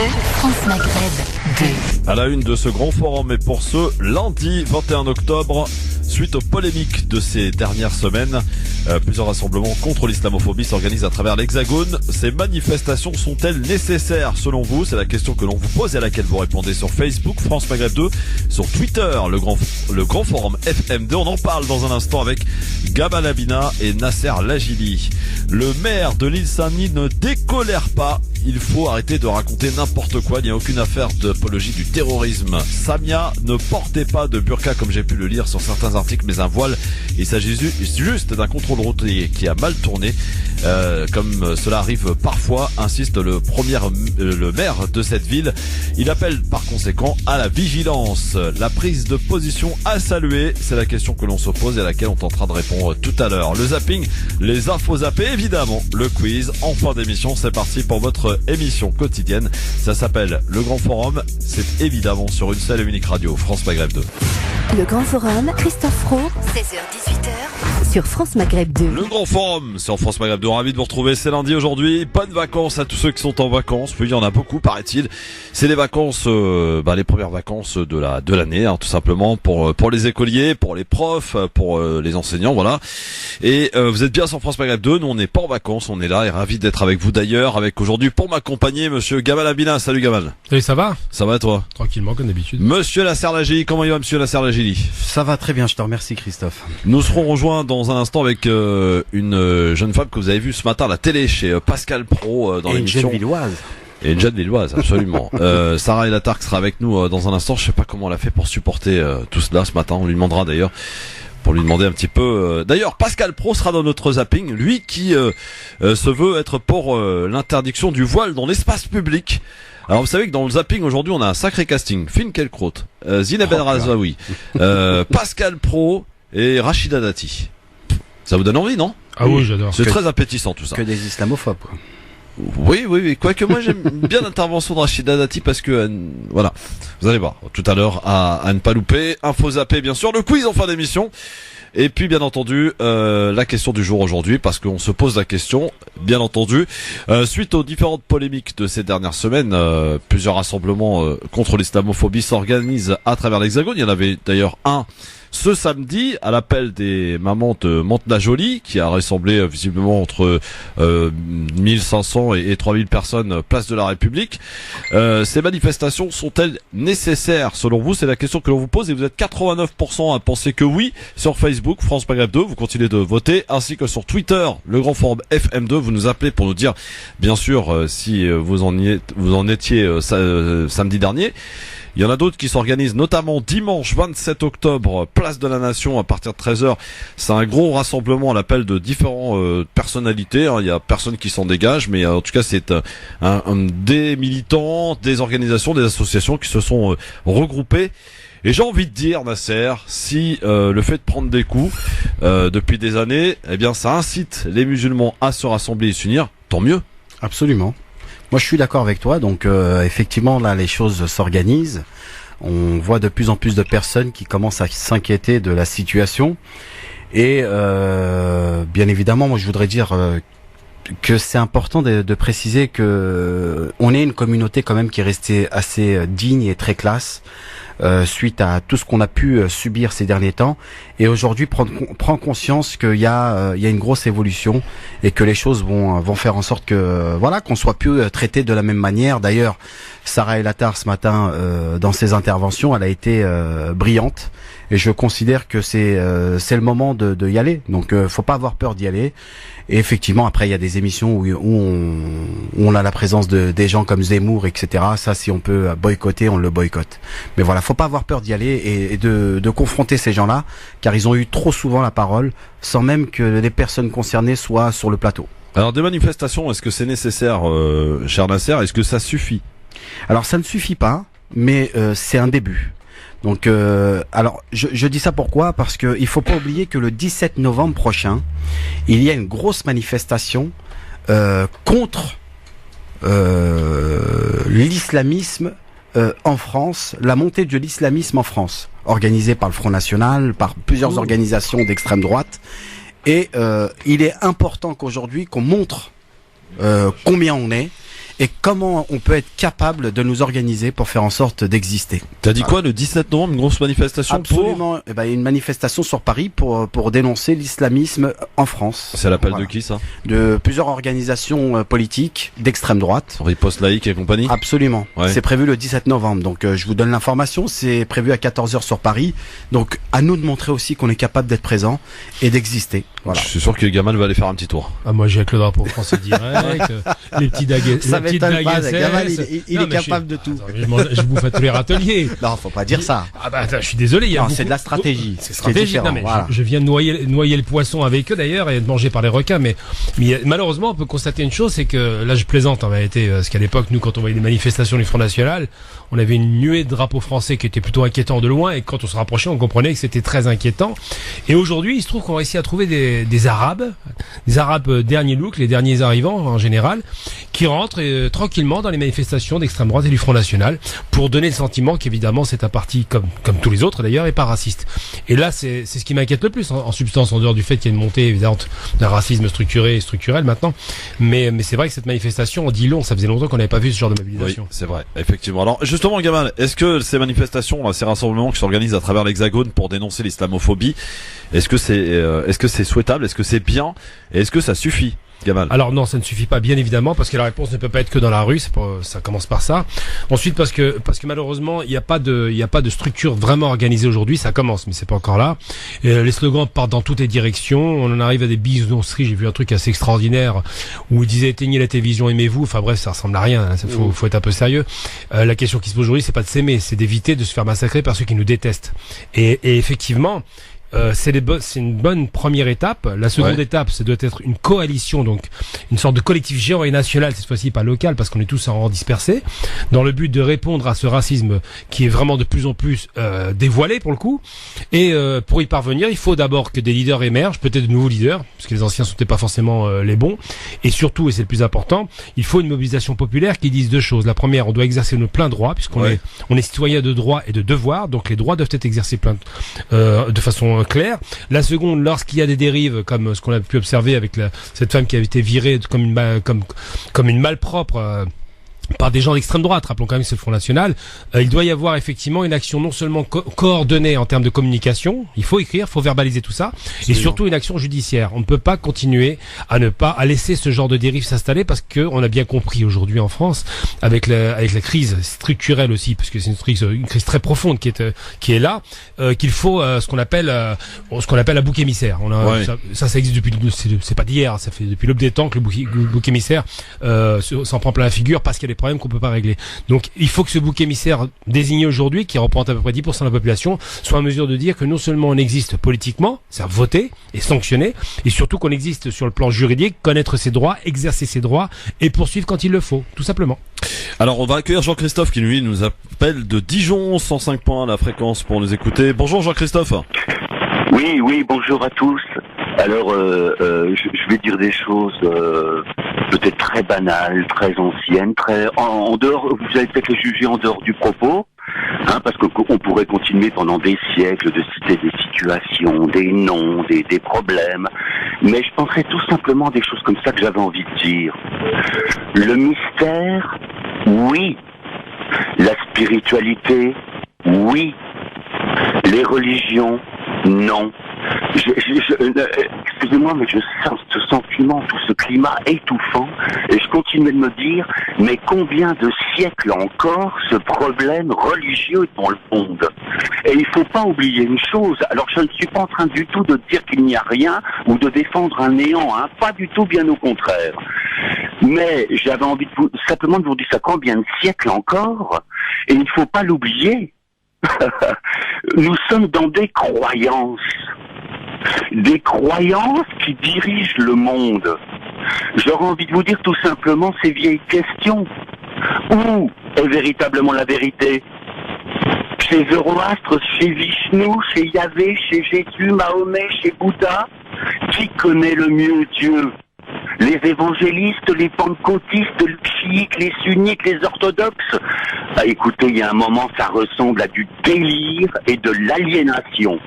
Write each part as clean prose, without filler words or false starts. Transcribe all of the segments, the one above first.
France Maghreb 2. À la une de ce grand forum et pour ce lundi 21 octobre, suite aux polémiques de ces dernières semaines, plusieurs rassemblements contre l'islamophobie s'organisent à travers l'Hexagone. Ces manifestations sont-elles nécessaires selon vous? C'est la question que l'on vous pose et à laquelle vous répondez sur Facebook, France Maghreb 2, sur Twitter, le grand forum FM2. On en parle dans un instant avec Gamal Abina et Nasser Lajili. Le maire de l'île Saint-Denis ne décolère pas. Il faut arrêter de raconter n'importe quoi. Il n'y a aucune affaire d'apologie du terrorisme. Samia, ne portez pas de burqa comme j'ai pu le lire sur certains articles, mais un voile. Il s'agit juste d'un contrôle routier qui a mal tourné, comme cela arrive parfois, insiste le maire de cette ville. Il appelle par conséquent à la vigilance. La prise de position à saluer, c'est la question que l'on se pose et à laquelle on tentera de répondre tout à l'heure. Le zapping, les infos zappées, évidemment, le quiz en fin d'émission. C'est parti pour votre émission quotidienne. Ça s'appelle Le Grand Forum. C'est évidemment sur une seule et unique radio, France Maghreb 2. Le Grand Forum, Christophe Roux, 16h-18h, sur France Maghreb 2. Le Grand Forum, c'est en France Maghreb 2. Ravi de vous retrouver, c'est lundi aujourd'hui. Bonnes vacances à tous ceux qui sont en vacances. Puis il y en a beaucoup, paraît-il. C'est les vacances, les premières vacances de l'année, hein, tout simplement, pour les écoliers, pour les profs, pour les enseignants, voilà. Et vous êtes bien sur France Maghreb 2. Nous, on n'est pas en vacances, on est là et ravi d'être avec vous d'ailleurs, avec aujourd'hui pour m'accompagner, monsieur Gamal Abina. Salut Gamal. Salut, ça va? Ça va toi? Tranquillement, comme d'habitude. Monsieur Nasser Lajili, comment il va monsieur Nasser Lajili? Ça va très bien, je te remercie Christophe. Nous serons rejoints dans un instant avec une jeune femme que vous avez vue ce matin à la télé chez Pascal Pro dans l'émission. Une jeune villoise. Et une jeune villoise, absolument. Sarah Elatarque sera avec nous dans un instant. Je sais pas comment elle a fait pour supporter tout cela ce matin. On lui demandera d'ailleurs. Pour lui demander un petit peu. D'ailleurs, Pascal Pro sera dans notre zapping, lui qui se veut être pour l'interdiction du voile dans l'espace public. Alors vous savez que dans le zapping aujourd'hui on a un sacré casting. Finn Kelkraut, Zineb El Razaoui, Pascal Pro et Rachida Dati. Ça vous donne envie, non? Ah oui, j'adore. C'est très appétissant tout ça. Que des islamophobes, quoi. Oui. Quoique moi j'aime bien l'intervention de Rachida Dati parce que voilà, vous allez voir tout à l'heure à ne pas louper. Info zappé bien sûr, le quiz en fin d'émission. Et puis bien entendu la question du jour aujourd'hui parce qu'on se pose la question bien entendu suite aux différentes polémiques de ces dernières semaines, plusieurs rassemblements contre l'islamophobie s'organisent à travers l'Hexagone. Il y en avait d'ailleurs un ce samedi à l'appel des mamans de Mantes-la-Jolie qui a rassemblé visiblement entre 1500 et 3000 personnes place de la République. Ces manifestations sont-elles nécessaires selon vous? C'est la question que l'on vous pose et vous êtes 89% à penser que oui sur Facebook France Maghreb 2. Vous continuez de voter ainsi que sur Twitter le Grand Forum FM2. Vous nous appelez pour nous dire bien sûr si vous en étiez samedi dernier. Il y en a d'autres qui s'organisent, notamment dimanche 27 octobre, place de la Nation à partir de 13h. C'est un gros rassemblement à l'appel de différentes personnalités. Hein. Il y a personne qui s'en dégage, mais en tout cas c'est des militants, des organisations, des associations qui se sont regroupés. Et j'ai envie de dire, Nasser, si le fait de prendre des coups depuis des années, eh bien ça incite les musulmans à se rassembler et s'unir, tant mieux. Absolument. Moi, je suis d'accord avec toi. Donc, effectivement, là, les choses s'organisent. On voit de plus en plus de personnes qui commencent à s'inquiéter de la situation. Et bien évidemment, moi, je voudrais dire que c'est important de préciser que on est une communauté quand même qui est restée assez digne et très classe. Suite à tout ce qu'on a pu subir ces derniers temps, et aujourd'hui prend conscience qu'il y a une grosse évolution et que les choses vont faire en sorte que voilà qu'on soit plus traité de la même manière. D'ailleurs, Sarah Elatar ce matin dans ses interventions, elle a été brillante et je considère que c'est le moment de y aller. Donc faut pas avoir peur d'y aller. Et effectivement, après il y a des émissions où on a la présence des gens comme Zemmour, etc. Ça, si on peut boycotter, on le boycotte. Mais voilà, faut pas avoir peur d'y aller et de confronter ces gens-là, car ils ont eu trop souvent la parole, sans même que les personnes concernées soient sur le plateau. Alors des manifestations, est-ce que c'est nécessaire, cher Nasser? Est-ce que ça suffit? Alors ça ne suffit pas, mais c'est un début. Donc, alors, je dis ça pourquoi? Parce que il faut pas oublier que le 17 novembre prochain, il y a une grosse manifestation contre l'islamisme en France, la montée de l'islamisme en France, organisée par le Front National, par plusieurs organisations d'extrême droite. Et il est important qu'aujourd'hui qu'on montre combien on est et comment on peut être capable de nous organiser pour faire en sorte d'exister. T'as dit quoi, le 17 novembre, une grosse manifestation? Absolument. Eh ben, une manifestation sur Paris pour dénoncer l'islamisme en France. C'est l'appel de qui, ça? De plusieurs organisations politiques d'extrême droite. Riposte laïque et compagnie? Absolument. Ouais. C'est prévu le 17 novembre. Donc, je vous donne l'information. C'est prévu à 14h sur Paris. Donc, à nous de montrer aussi qu'on est capable d'être présent et d'exister. Voilà. Je suis sûr que Gamal va aller faire un petit tour. Ah, moi, j'ai avec le drapeau français direct, les petits dagues. Ça m'étonne pas, Gamal, il est capable de tout. Attends, je bouffe à tous les râteliers. Non, faut pas dire ça. Ah bah, attends, je suis désolé. Il y a c'est de la stratégie. C'est stratégique. Non, mais voilà. je viens de noyer le poisson avec eux d'ailleurs et de manger par les requins. Mais malheureusement, on peut constater une chose, c'est que là, je plaisante en vérité, parce qu'à l'époque, nous, quand on voyait des manifestations du Front National, on avait une nuée de drapeaux français qui était plutôt inquiétant de loin, et quand on se rapprochait, on comprenait que c'était très inquiétant. Et aujourd'hui, il se trouve qu'on réussit à trouver des Arabes dernier look, les derniers arrivants en général, qui rentrent tranquillement dans les manifestations d'extrême droite et du Front National pour donner le sentiment qu'évidemment c'est un parti comme tous les autres d'ailleurs et pas raciste. Et là c'est ce qui m'inquiète le plus en substance, en dehors du fait qu'il y a une montée évidente d'un racisme structuré et structurel maintenant. Mais c'est vrai que cette manifestation on dit long, ça faisait longtemps qu'on n'avait pas vu ce genre de mobilisation. Oui, c'est vrai, effectivement. Alors justement Gamal, est-ce que ces manifestations, ces rassemblements qui s'organisent à travers l'Hexagone pour dénoncer l'islamophobie, est-ce que c'est souhaitable, est-ce que c'est bien, et est-ce que ça suffit? Gamal. Alors non, ça ne suffit pas bien évidemment parce que la réponse ne peut pas être que dans la rue, ça commence par ça. Ensuite parce que malheureusement, il y a pas de structure vraiment organisée aujourd'hui, ça commence mais c'est pas encore là. Les slogans partent dans toutes les directions, on en arrive à des bisounours. J'ai vu un truc assez extraordinaire où il disait éteignez la télévision, aimez-vous. Enfin bref, ça ressemble à rien, hein. Faut être un peu sérieux. La question qui se pose aujourd'hui, c'est pas de s'aimer, c'est d'éviter de se faire massacrer par ceux qui nous détestent. Et effectivement, c'est une bonne première étape. La seconde étape, ça doit être une coalition, donc une sorte de collectif géant et national, cette fois-ci pas local, parce qu'on est tous en rang dispersé, dans le but de répondre à ce racisme qui est vraiment de plus en plus dévoilé pour le coup. Et pour y parvenir, il faut d'abord que des leaders émergent, peut-être de nouveaux leaders, parce que les anciens ne sont pas forcément les bons. Et surtout, et c'est le plus important, il faut une mobilisation populaire qui dise deux choses. La première, on doit exercer nos pleins droits, puisqu'on est citoyen de droits et de devoirs, donc les droits doivent être exercés de façon clair. La seconde, lorsqu'il y a des dérives comme ce qu'on a pu observer avec cette femme qui a été virée comme une malpropre par des gens d'extrême droite, rappelons quand même que c'est le Front National, il doit y avoir effectivement une action non seulement coordonnée en termes de communication, il faut écrire, il faut verbaliser tout ça, et surtout une action judiciaire. On ne peut pas continuer à laisser ce genre de dérive s'installer parce que on a bien compris aujourd'hui en France, avec la crise structurelle aussi, parce que c'est une crise très profonde qui est là, qu'il faut ce qu'on appelle un bouc émissaire. Ça existe depuis, c'est pas d'hier, ça fait depuis l'aube des temps que le bouc émissaire s'en prend plein la figure parce qu'il y a des problèmes qu'on peut pas régler. Donc il faut que ce bouc émissaire désigné aujourd'hui, qui représente à peu près 10% de la population, soit en mesure de dire que non seulement on existe politiquement, c'est-à-dire voter et sanctionner, et surtout qu'on existe sur le plan juridique, connaître ses droits, exercer ses droits et poursuivre quand il le faut, tout simplement. Alors on va accueillir Jean-Christophe qui lui nous appelle de Dijon, 105 points la fréquence pour nous écouter. Bonjour Jean-Christophe. Oui, bonjour à tous. Alors, je vais dire des choses peut-être très banales, très anciennes, en dehors. Vous allez peut-être les juger en dehors du propos, hein, parce qu'on pourrait continuer pendant des siècles de citer des situations, des noms, des problèmes. Mais je penserais tout simplement des choses comme ça que j'avais envie de dire. Le mystère, oui. La spiritualité, oui. Les religions, non. Excusez-moi, mais je sens ce sentiment, tout ce climat étouffant, et je continue de me dire, mais combien de siècles encore ce problème religieux est dans le monde? Et il faut pas oublier une chose, alors je ne suis pas en train du tout de dire qu'il n'y a rien, ou de défendre un néant, hein, pas du tout, bien au contraire. Mais j'avais envie simplement de vous dire ça, combien de siècles encore? Et il ne faut pas l'oublier. Nous sommes dans des croyances qui dirigent le monde. J'aurais envie de vous dire tout simplement ces vieilles questions. Où est véritablement la vérité? Chez Zoroastre, chez Vishnu, chez Yahvé, chez Jésus, Mahomet, chez Bouddha? Qui connaît le mieux Dieu? Les évangélistes, les pentecôtistes, les chiites, les sunnites, les orthodoxes? Ah, écoutez, il y a un moment, ça ressemble à du délire et de l'aliénation.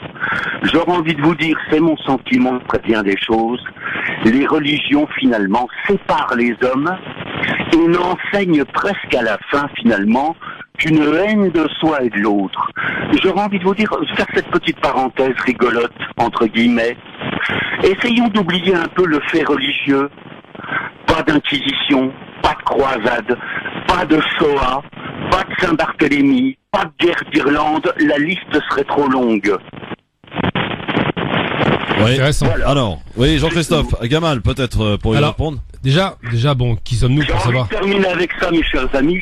J'aurais envie de vous dire, c'est mon sentiment très bien des choses. Les religions, finalement, séparent les hommes et n'enseigne presque à la fin finalement qu'une haine de soi et de l'autre. J'aurais envie de vous dire, faire cette petite parenthèse rigolote, entre guillemets. Essayons d'oublier un peu le fait religieux. Pas d'inquisition, pas de croisade, pas de Shoah, pas de Saint-Barthélemy, pas de guerre d'Irlande, la liste serait trop longue. Oui. Intéressant. Voilà. Alors, oui, Jean-Christophe, Gamal, peut-être pour y Alors, répondre. Déjà, bon, qui sommes-nous J'ai pour envie savoir? de terminer avec ça, mes chers amis.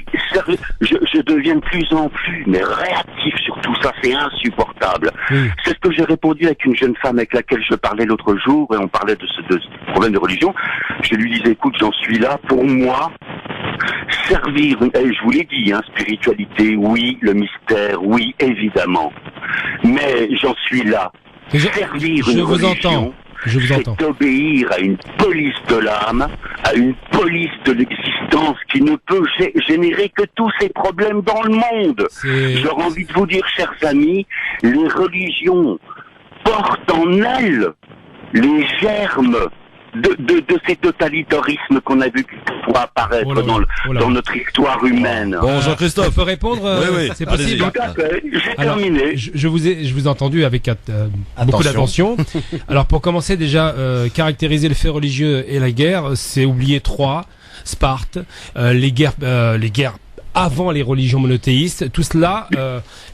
Je deviens de plus en plus mais réactif sur tout ça, c'est insupportable. Oui. C'est ce que j'ai répondu avec une jeune femme avec laquelle je parlais l'autre jour, et on parlait de ce problème de religion. Je lui disais, écoute, j'en suis là, pour moi, servir, et je vous l'ai dit, hein, spiritualité, oui, le mystère, oui, évidemment. Mais j'en suis là. Servir je une vous religion, entends. Je vous entends. c'est obéir à une police de l'âme, à une police de l'existence qui ne peut générer que tous ces problèmes dans le monde. J'aurais envie de vous dire, chers amis, les religions portent en elles les germes de ces totalitarismes qu'on a vu pouvoir apparaître dans notre histoire humaine. Bon, Jean-Christophe. On peut répondre? Oui, c'est possible. Tout à fait, j'ai Alors, terminé. je vous ai entendu avec beaucoup d'attention. Alors pour commencer déjà, caractériser le fait religieux et la guerre, c'est oublier Troie, Sparte, les guerres avant les religions monothéistes. Tout cela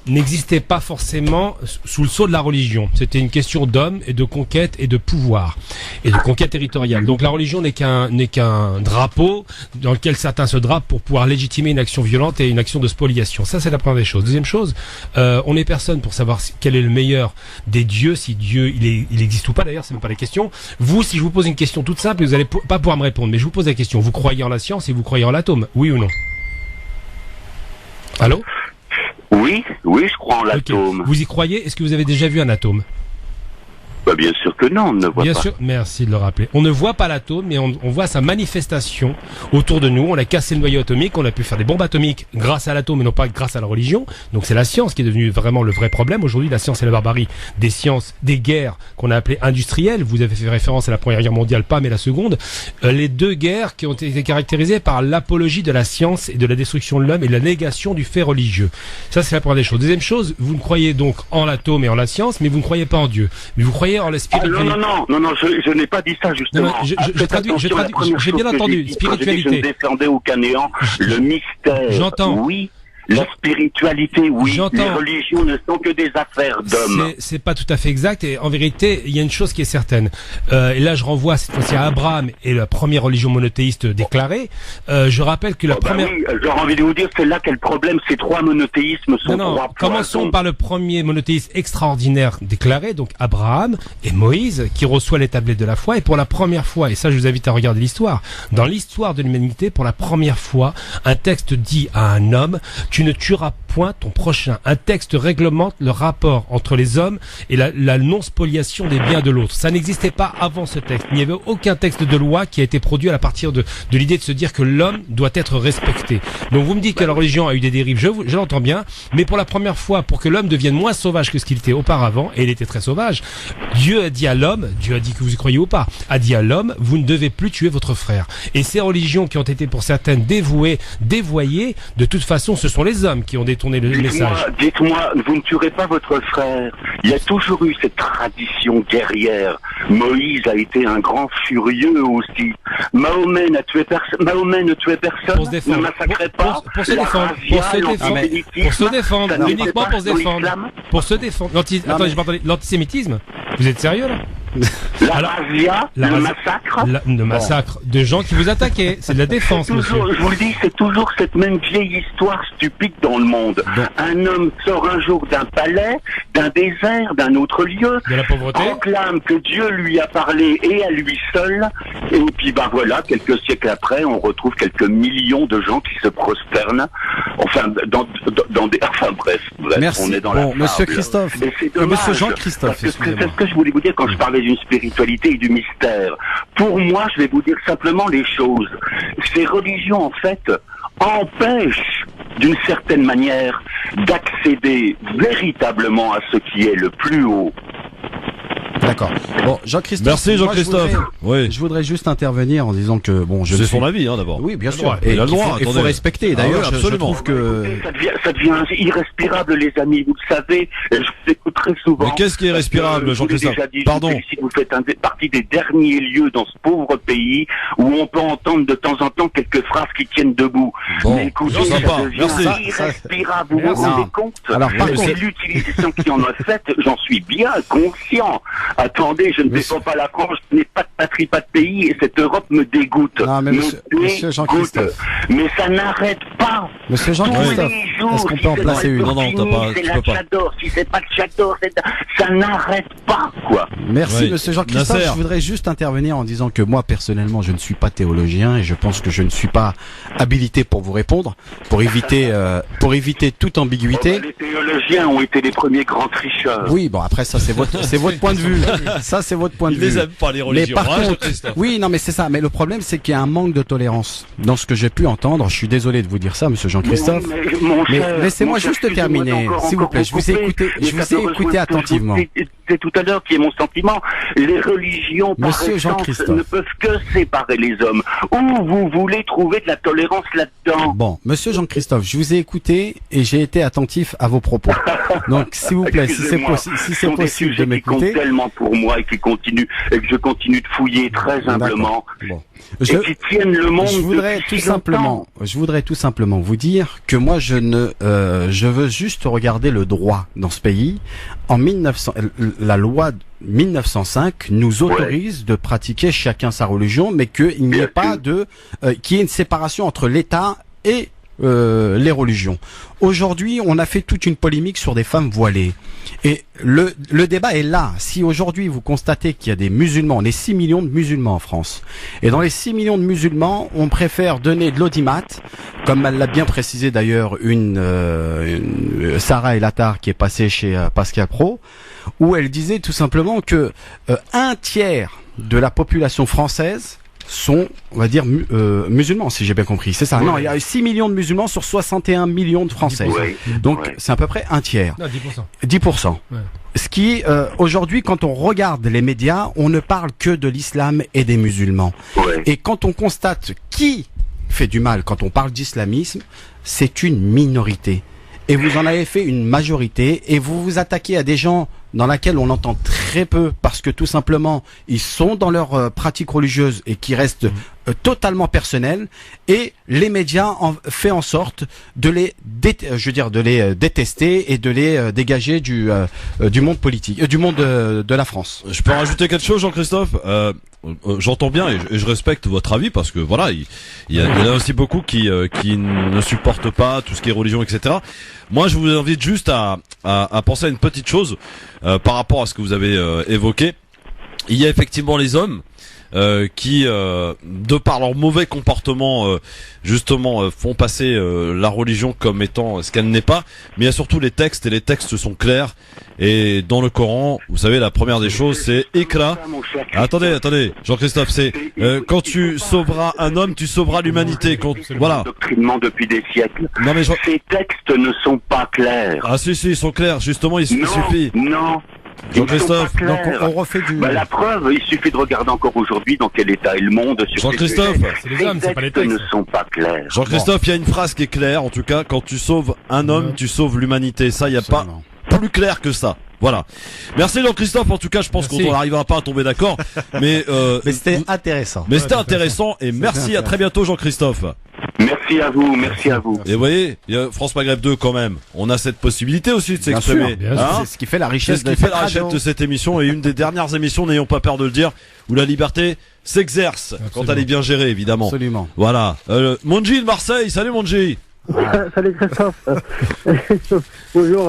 n'existait pas forcément sous le sceau de la religion. C'était une question d'hommes et de conquête et de pouvoir et de conquête territoriale. Donc la religion n'est qu'un drapeau dans lequel certains se drapent pour pouvoir légitimer une action violente et une action de spoliation. Ça, c'est la première des choses. Deuxième chose, on n'est personne pour savoir quel est le meilleur des dieux, si Dieu il existe ou pas. D'ailleurs, c'est même pas la question. Vous, si je vous pose une question toute simple, vous allez pas pouvoir me répondre, mais je vous pose la question. Vous croyez en la science et vous croyez en l'atome, oui ou non? Allô? Oui, je crois en l'atome. Vous y croyez? Est-ce que vous avez déjà vu un atome? Bah, bien sûr que non, on ne voit Bien pas. sûr, merci de le rappeler. On ne voit pas l'atome, mais on voit sa manifestation autour de nous. On a cassé le noyau atomique, on a pu faire des bombes atomiques grâce à l'atome et non pas grâce à la religion. Donc c'est la science qui est devenue vraiment le vrai problème. Aujourd'hui, la science et la barbarie des sciences, des guerres qu'on a appelées industrielles. Vous avez fait référence à la Première Guerre mondiale, pas mais la Seconde. Les deux guerres qui ont été caractérisées par l'apologie de la science et de la destruction de l'homme et la négation du fait religieux. Ça, c'est la première des choses. Deuxième chose, vous ne croyez donc en l'atome et en la science, mais vous ne croyez pas en Dieu. Mais vous croyez en la spiritualité. Non, je n'ai pas dit ça justement. Non, je traduis, j'ai bien entendu. Spiritualité. Je ne défendais aucun néant. Le mystère. J'entends. Oui. La spiritualité, oui. J'entends. Les religions ne sont que des affaires d'hommes. C'est pas tout à fait exact. Et en vérité, il y a une chose qui est certaine. Et là, je renvoie cette fois-ci à Abraham et la première religion monothéiste déclarée. Je rappelle que la première. Oui, j'aurais envie de vous dire, c'est là quel problème. Ces trois monothéismes sont trois commençons poisons. par le premier monothéiste extraordinaire déclaré, donc Abraham et Moïse, qui reçoit les tablettes de la foi. Et pour la première fois, et ça, je vous invite à regarder l'histoire. Dans l'histoire de l'humanité, pour la première fois, un texte dit à un homme: tu ne tueras point ton prochain. Un texte réglemente le rapport entre les hommes et la non-spoliation des biens de l'autre. Ça n'existait pas avant ce texte. Il n'y avait aucun texte de loi qui a été produit à partir de l'idée de se dire que l'homme doit être respecté. Donc vous me dites que la religion a eu des dérives, je l'entends bien, mais pour la première fois, pour que l'homme devienne moins sauvage que ce qu'il était auparavant, et il était très sauvage, Dieu a dit à l'homme, Dieu a dit que vous y croyez ou pas, a dit à l'homme: vous ne devez plus tuer votre frère. Et ces religions qui ont été pour certaines dévoyées, de toute façon, ce sont les hommes qui ont détourné le message. Dites-moi, vous ne tuerez pas votre frère. Il y a toujours eu cette tradition guerrière. Moïse a été un grand furieux aussi. Mahomet ne tuait personne. Pour se défendre. Ne massacrait pas. Pour se défendre. Uniquement pour se défendre. Pour se défendre. Attendez, j'ai pas entendu. L'antisémitisme? Vous êtes sérieux là? Le massacre de gens qui vous attaquaient. C'est de la défense, monsieur. Je vous le dis, c'est toujours cette même vieille histoire stupide dans le monde. Un homme sort un jour d'un palais, d'un désert, d'un autre lieu, de la pauvreté, proclame que Dieu lui a parlé et à lui seul, et puis voilà, quelques siècles après, on retrouve quelques millions de gens qui se prosternent. Enfin, bref, merci. On est dans la Monsieur Christophe, Monsieur Jean-Christophe, c'est ce que je voulais vous dire quand je parlais d'une spiritualité et du mystère. Pour moi, je vais vous dire simplement les choses. Ces religions, en fait, empêchent, d'une certaine manière, d'accéder véritablement à ce qui est le plus haut. D'accord. Bon, Jean-Christophe. Merci moi, Jean-Christophe. Oui. Je voudrais juste intervenir en disant que bon, je C'est suis... son avis, hein, d'abord. Oui, bien Il a sûr. le droit. Et Il a le droit, il faut attendez. respecter. Ah D'ailleurs, oui, je absolument. trouve que Ça devient irrespirable, les amis. Vous le savez, je vous écoute très souvent. Mais qu'est-ce qui est respirable, Je vous l'ai Jean-Christophe? déjà dit, Pardon. je vous félicite, vous faites partie des derniers lieux dans ce pauvre pays où on peut entendre de temps en temps quelques phrases qui tiennent debout. Bon, Mais écoutez, c'est sympa. ça devient Merci. irrespirable. Vous vous Merci. rendez compte? Alors, par C'est contre- l'utilisation qui en a faite, j'en suis bien conscient. Attendez, je ne Monsieur- défends pas la France, je n'ai pas de patrie, pas de pays, et cette Europe me dégoûte. Non, mais Me monsieur Jean-Christophe. Mais ça n'arrête pas. Monsieur Tous Jean-Christophe, les jours, est-ce qu'on si peut en c'est placer pas le une? Non, non, t'as pas- c'est tu la peux pas. Tchador. Si c'est pas le Tchador, ça n'arrête pas, quoi. Merci Oui. Monsieur Jean-Christophe. Nasser. Je voudrais juste intervenir en disant que moi personnellement je ne suis pas théologien et je pense que je ne suis pas habilité pour vous répondre, pour éviter toute ambiguïté. Les théologiens ont été les premiers grands tricheurs. Oui, bon après ça c'est votre point de vue. Ça c'est votre point de Il les vue. aime pas, les Mais religions. par hein, contre, Jean-Christophe. oui, non mais c'est ça. Mais le problème c'est qu'il y a un manque de tolérance dans ce que j'ai pu entendre. Je suis désolé de vous dire ça, Monsieur Jean-Christophe. Mais laissez-moi juste terminer, s'il vous plaît. Je vous ai écouté attentivement. C'est tout à l'heure qui est mon sentiment. Les religions, par Monsieur essence, Jean-Christophe. ne peuvent que séparer les hommes. Où vous voulez trouver de la tolérance là-dedans? Bon, Monsieur Jean-Christophe, je vous ai écouté et j'ai été attentif à vos propos. Donc, s'il vous plaît, si c'est Excusez-moi. possible, si Ce c'est sont des possible de sujets qui m'écouter. comptent tellement pour moi et qui continuent, et que je continue de fouiller très humblement. Bon. Et qui tiennent le monde. Je voudrais depuis tout si longtemps. simplement vous dire que moi je veux juste regarder le droit dans ce pays. En 1900, la loi 1905 nous autorise de pratiquer chacun sa religion, mais qu'il n'y ait pas qu'il y ait une séparation entre l'État et les religions. Aujourd'hui, on a fait toute une polémique sur des femmes voilées. Et le débat est là. Si aujourd'hui vous constatez qu'il y a des musulmans, on est 6 millions de musulmans en France. Et dans les 6 millions de musulmans, on préfère donner de l'audimat, comme elle l'a bien précisé d'ailleurs une Sarah El Attar qui est passée chez Pascal Pro, où elle disait tout simplement que un tiers de la population française sont, on va dire, musulmans, si j'ai bien compris. C'est ça. Ouais. Non, il y a 6 millions de musulmans sur 61 millions de Français. Ouais. Donc, Ouais. c'est à peu près un tiers. Non, 10%. 10%. Ouais. Ce qui, aujourd'hui, quand on regarde les médias, on ne parle que de l'islam et des musulmans. Ouais. Et quand on constate qui fait du mal, quand on parle d'islamisme, c'est une minorité. Et vous en avez fait une majorité, et vous vous attaquez à des gens dans lesquels on entend très peu, parce que tout simplement, ils sont dans leur pratique religieuse et qui restent totalement personnels, et les médias fait en sorte de les détester et de les dégager du monde politique, du monde de la France. Je peux rajouter quelque chose, Jean-Christophe? J'entends bien et je respecte votre avis parce que voilà, il y en a aussi beaucoup qui ne supportent pas tout ce qui est religion, etc. Moi, je vous invite juste à penser à une petite chose par rapport à ce que vous avez évoqué. Il y a effectivement les hommes qui, de par leur mauvais comportement, justement, font passer la religion comme étant ce qu'elle n'est pas. Mais il y a surtout les textes, et les textes sont clairs. Et dans le Coran, vous savez, la première des choses, c'est Iqra. Attendez, Jean-Christophe, c'est quand tu sauveras un homme, tu sauveras l'humanité. Voilà. Doctrinement depuis des siècles. Non mais Ces textes ne sont pas clairs. ah si, ils sont clairs. Justement, il Non, suffit. non. Jean-Christophe, Ils sont pas Donc clairs. on refait du... La preuve, il suffit de regarder encore aujourd'hui dans quel état est le monde sur ces Jean-Christophe, sujets. c'est les hommes, c'est pas les Ces textes. ne sont pas clairs. Jean-Christophe, il y a une phrase qui est claire. En tout cas, quand tu sauves un homme, tu sauves l'humanité. Ça, il y a pas Absolument. plus clair que ça. Voilà. Merci Jean-Christophe. En tout cas, je pense Merci. qu'on n'arrivera pas à tomber d'accord. Mais c'était intéressant. c'était intéressant. Et merci. À très bientôt, Jean-Christophe. Merci à vous, merci à vous. Et vous voyez, il y a France Maghreb 2 quand même. On a cette possibilité aussi de Bien s'exprimer. sûr, bien sûr. Hein C'est ce qui fait la C'est richesse ce qui fait la richesse de cette émission et une des dernières émissions, n'ayons pas peur de le dire, où la liberté s'exerce quand Absolument. elle est bien gérée, évidemment. Absolument. Voilà. Monji de Marseille, salut Monji. Salut Christophe. Bonjour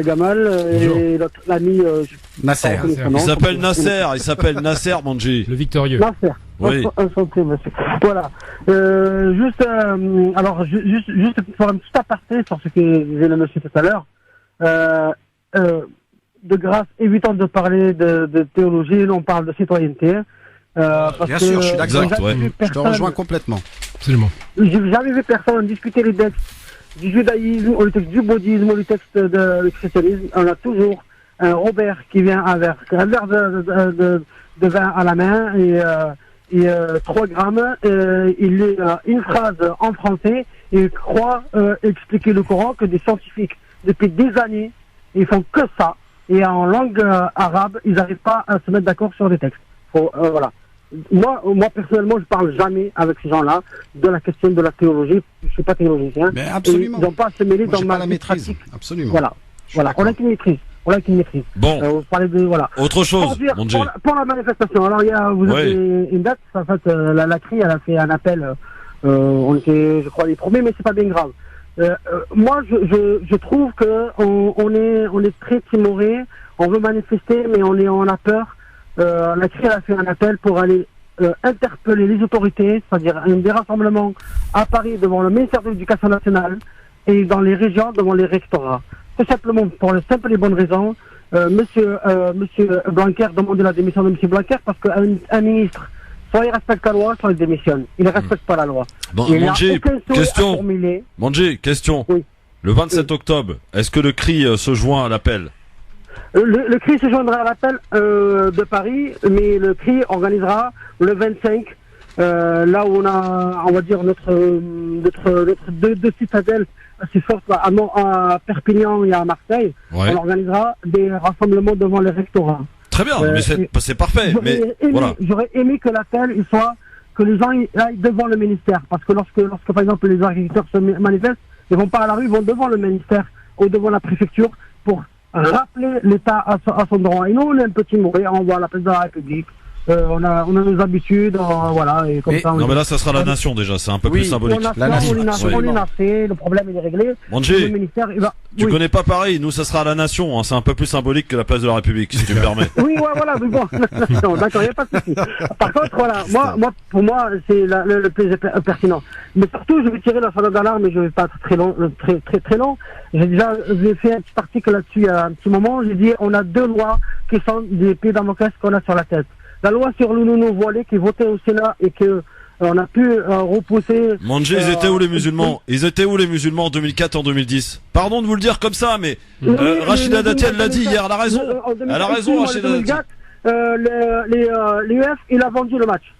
Gamal et l'autre l'ami. Nasser. Il s'appelle Nasser Monji. Le victorieux. Nasser. Oui. Enchanté, monsieur. Voilà. Juste pour faire un petit aparté sur ce que disait le monsieur tout à l'heure. De grâce, évitons de parler de théologie, on parle de citoyenneté. Parce Bien sûr, je suis d'accord. Exact, ouais. Je te rejoins complètement. Absolument. J'ai jamais vu personne discuter les textes du judaïsme, ou les textes du bouddhisme, ou les textes du christianisme. On a toujours un Robert qui vient avec un verre de vin à la main et 3 grammes, il lit une phrase en français et il croit expliquer le Coran que des scientifiques depuis des années ils font que ça et en langue arabe ils n'arrivent pas à se mettre d'accord sur les textes. Voilà. Moi personnellement je parle jamais avec ces gens-là de la question de la théologie. Je suis pas théologien. Mais absolument. Ils n'ont pas à se mêler Moi, dans pas la maîtrise. pratique. Absolument. Voilà. On a qu'une maîtrise. Bon. Vous parlez de voilà. Autre chose, Pour dire, mon Dieu. pour la manifestation. Alors vous avez une date. En fait, la CRI elle a fait un appel. On était, je crois, les premiers, mais c'est pas bien grave. Moi, je trouve que on est très timoré. On veut manifester, mais on a peur. La CRI a fait un appel pour aller interpeller les autorités, c'est-à-dire des rassemblements à Paris devant le ministère de l'Éducation nationale et dans les régions devant les rectorats. Tout simplement pour la simple et bonne raison, Monsieur Blanquer demandait la démission de Monsieur Blanquer parce qu'un ministre, soit il respecte la loi, soit il démissionne. Il ne respecte pas la loi. Bon, Il n'y a Manji, aucun souhait à question. formuler. Manji, question. Oui. Le 27 octobre, est-ce que le CRI se joint à l'appel? Le CRI se joindra à l'appel de Paris, mais le CRI organisera le 25, là où on va dire notre deux citadelles assez fortes à Perpignan et à Marseille. Ouais. On organisera des rassemblements devant les rectorats. Très bien, mais c'est parfait. Mais J'aurais aimé que l'appel il soit que les gens aillent devant le ministère, parce que lorsque par exemple les agriculteurs se manifestent, ils vont pas à la rue, ils vont devant le ministère ou devant la préfecture pour rappeler l'État à son droit. Et nous, on est un petit mourir, on va à la place de la République. On a nos habitudes, voilà, et comme ça. Non, mais là, ça sera la nation déjà, c'est un peu plus symbolique. La nation, on est nation, le problème il est réglé. Manji, le ministère, il va. tu connais pas Paris, nous, ça sera à la nation, hein, c'est un peu plus symbolique que la place de la République, si tu me permets. Oui, ouais, voilà, mais bon, non, d'accord, il n'y a pas de souci. Par contre, voilà, pour moi, c'est le plus pertinent. Mais surtout, je vais tirer la sonnette d'alarme, mais je vais pas être très long. J'ai fait un petit article là-dessus il y a un petit moment. J'ai dit, on a 2 lois qui sont des pieds d'Amoclès qu'on a sur la tête. La loi sur le nounou voilé qui est votée au Sénat et que on a pu repousser. Manji, ils étaient où les musulmans? Ils étaient où les musulmans en 2004 et en 2010? Pardon de vous le dire comme ça, mais Rachida Dati, elle l'a dit hier, elle a raison. Elle a raison, Rachida Dati. L'UF, il a vendu le match.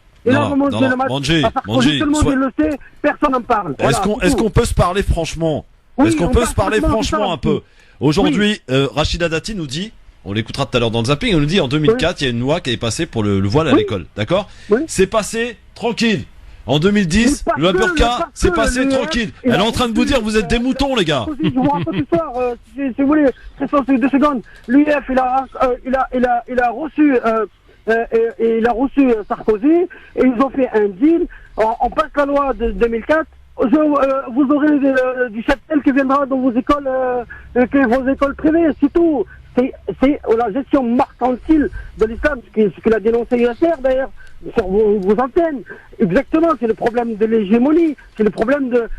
Manji, il le sait, personne n'en parle. Est-ce qu'on peut se parler franchement? Est-ce qu'on peut se parler franchement un peu? Aujourd'hui, Rachida Dati nous dit, on l'écoutera tout à l'heure dans le zapping, on nous dit en 2004, il y a une loi qui est passée pour le voile à l'école, d'accord? C'est passé tranquille. En 2010, le burqa, c'est passé tranquille. Elle est en train de vous dire, vous êtes des moutons, les gars. Je vous raconte l'histoire, si vous voulez, 2 secondes. L'UF, il a reçu Sarkozy, et ils ont fait un deal. On passe la loi de 2004. Vous aurez du cheptel qui viendra dans vos écoles privées, c'est tout. C'est la gestion mercantile de l'islam, ce qu'il a dénoncé hier d'ailleurs sur vos antennes. Exactement, c'est le problème de l'hégémonie, c'est le problème de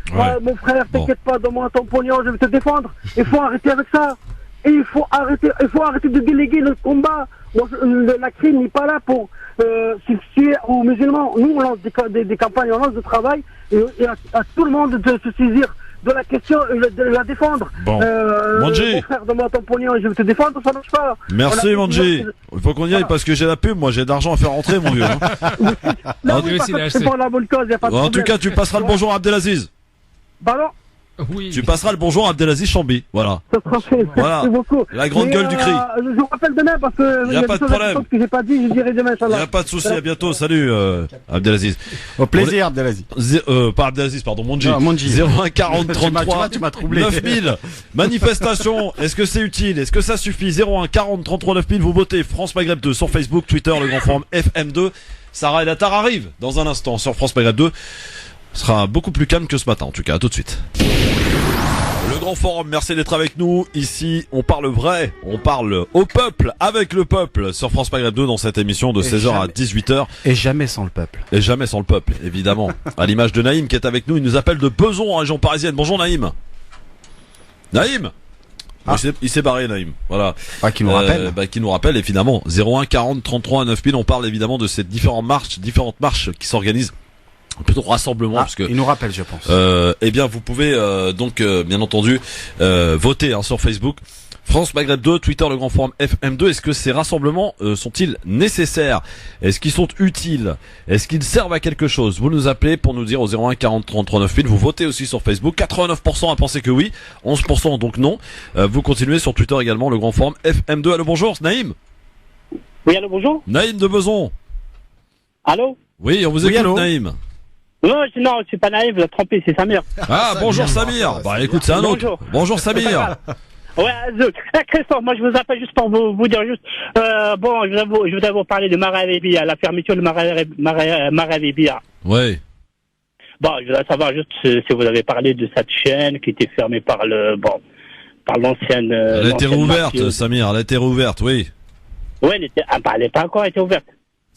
mon frère, t'inquiète pas, donne-moi ton pognon, je vais te défendre. Il faut arrêter avec ça. Et il faut arrêter de déléguer le combat. La CRI n'est pas là pour substituer aux musulmans. Nous, on lance des campagnes, on lance du travail, et à tout le monde de se saisir de la question et de la défendre. Bon. Manji, mon frère, donne-moi ton pognon et je vais te défendre, ça marche pas. Merci Manji. Il faut qu'on y aille parce que j'ai la pub, moi j'ai de l'argent à faire rentrer, mon vieux. Non, c'est pour la bonne cause, y a pas de problème. En tout cas, tu passeras le bonjour à Abdelaziz. Pardon? Oui. Tu passeras le bonjour à Abdelaziz Chambi, voilà. Ça sera fait. Voilà. Merci beaucoup. La grande gueule du CRI. Je vous rappelle demain parce que y a pas de problème. Que j'ai pas dit, je dirai demain, Il n'y a pas de souci, à bientôt. Salut Abdelaziz. Au plaisir, Abdelaziz. Pas Abdelaziz, pardon, Manji. 01 40 33 tu m'as troublé. 9000. Manifestation, est-ce que c'est utile? Est-ce que ça suffit? 01 40 33 9000. Vous votez France Maghreb 2 sur Facebook, Twitter, le grand forum FM2. Sarah El Attar arrive dans un instant sur France Maghreb 2. Ce sera beaucoup plus calme que ce matin, en tout cas. À tout de suite. Le grand forum, merci d'être avec nous. Ici, on parle vrai, on parle au peuple, avec le peuple, sur France Maghreb 2 dans cette émission de 16h à 18h. Et jamais sans le peuple. Et jamais sans le peuple, évidemment. À l'image de Naïm qui est avec nous, il nous appelle de Beson en région parisienne. Bonjour Naïm. Naïm. Il s'est barré Naïm. Voilà. Qui nous rappelle. Qui nous rappelle évidemment. 01 40 33 9000. On parle évidemment de ces différentes marches qui s'organisent. Plutôt rassemblement parce que il nous rappelle, je pense. Eh bien vous pouvez donc bien entendu voter sur Facebook France Maghreb 2, Twitter, le grand forum FM2. Est-ce que ces rassemblements sont-ils nécessaires? Est-ce qu'ils sont utiles? Est-ce qu'ils servent à quelque chose? Vous nous appelez pour nous dire au 01 40 33 9000. Vous votez aussi sur Facebook. 89% à penser que oui, 11% donc non. Vous continuez sur Twitter également, le grand forum FM2. Allô, bonjour, Naïm. Oui, allô, bonjour. Naïm de Beson. Allô? Oui, on vous écoute, allô. Naïm. Non, je suis pas naïf, vous êtes trompé, c'est Samir. Ah, bonjour Samir. Bah écoute, c'est un autre. Bonjour. Bonjour Samir. Ouais, Christophe, moi je vous appelle juste pour vous dire juste, bon, je voudrais vous parler de Maravibia, la fermeture de Maravibia. Oui. Bon, je voudrais savoir juste si vous avez parlé de cette chaîne qui était fermée par l'ancienne. Elle a été l'ancienne rouverte, mafieuse. Samir. Elle a été rouverte, oui. Oui, elle n'est pas encore été ouverte.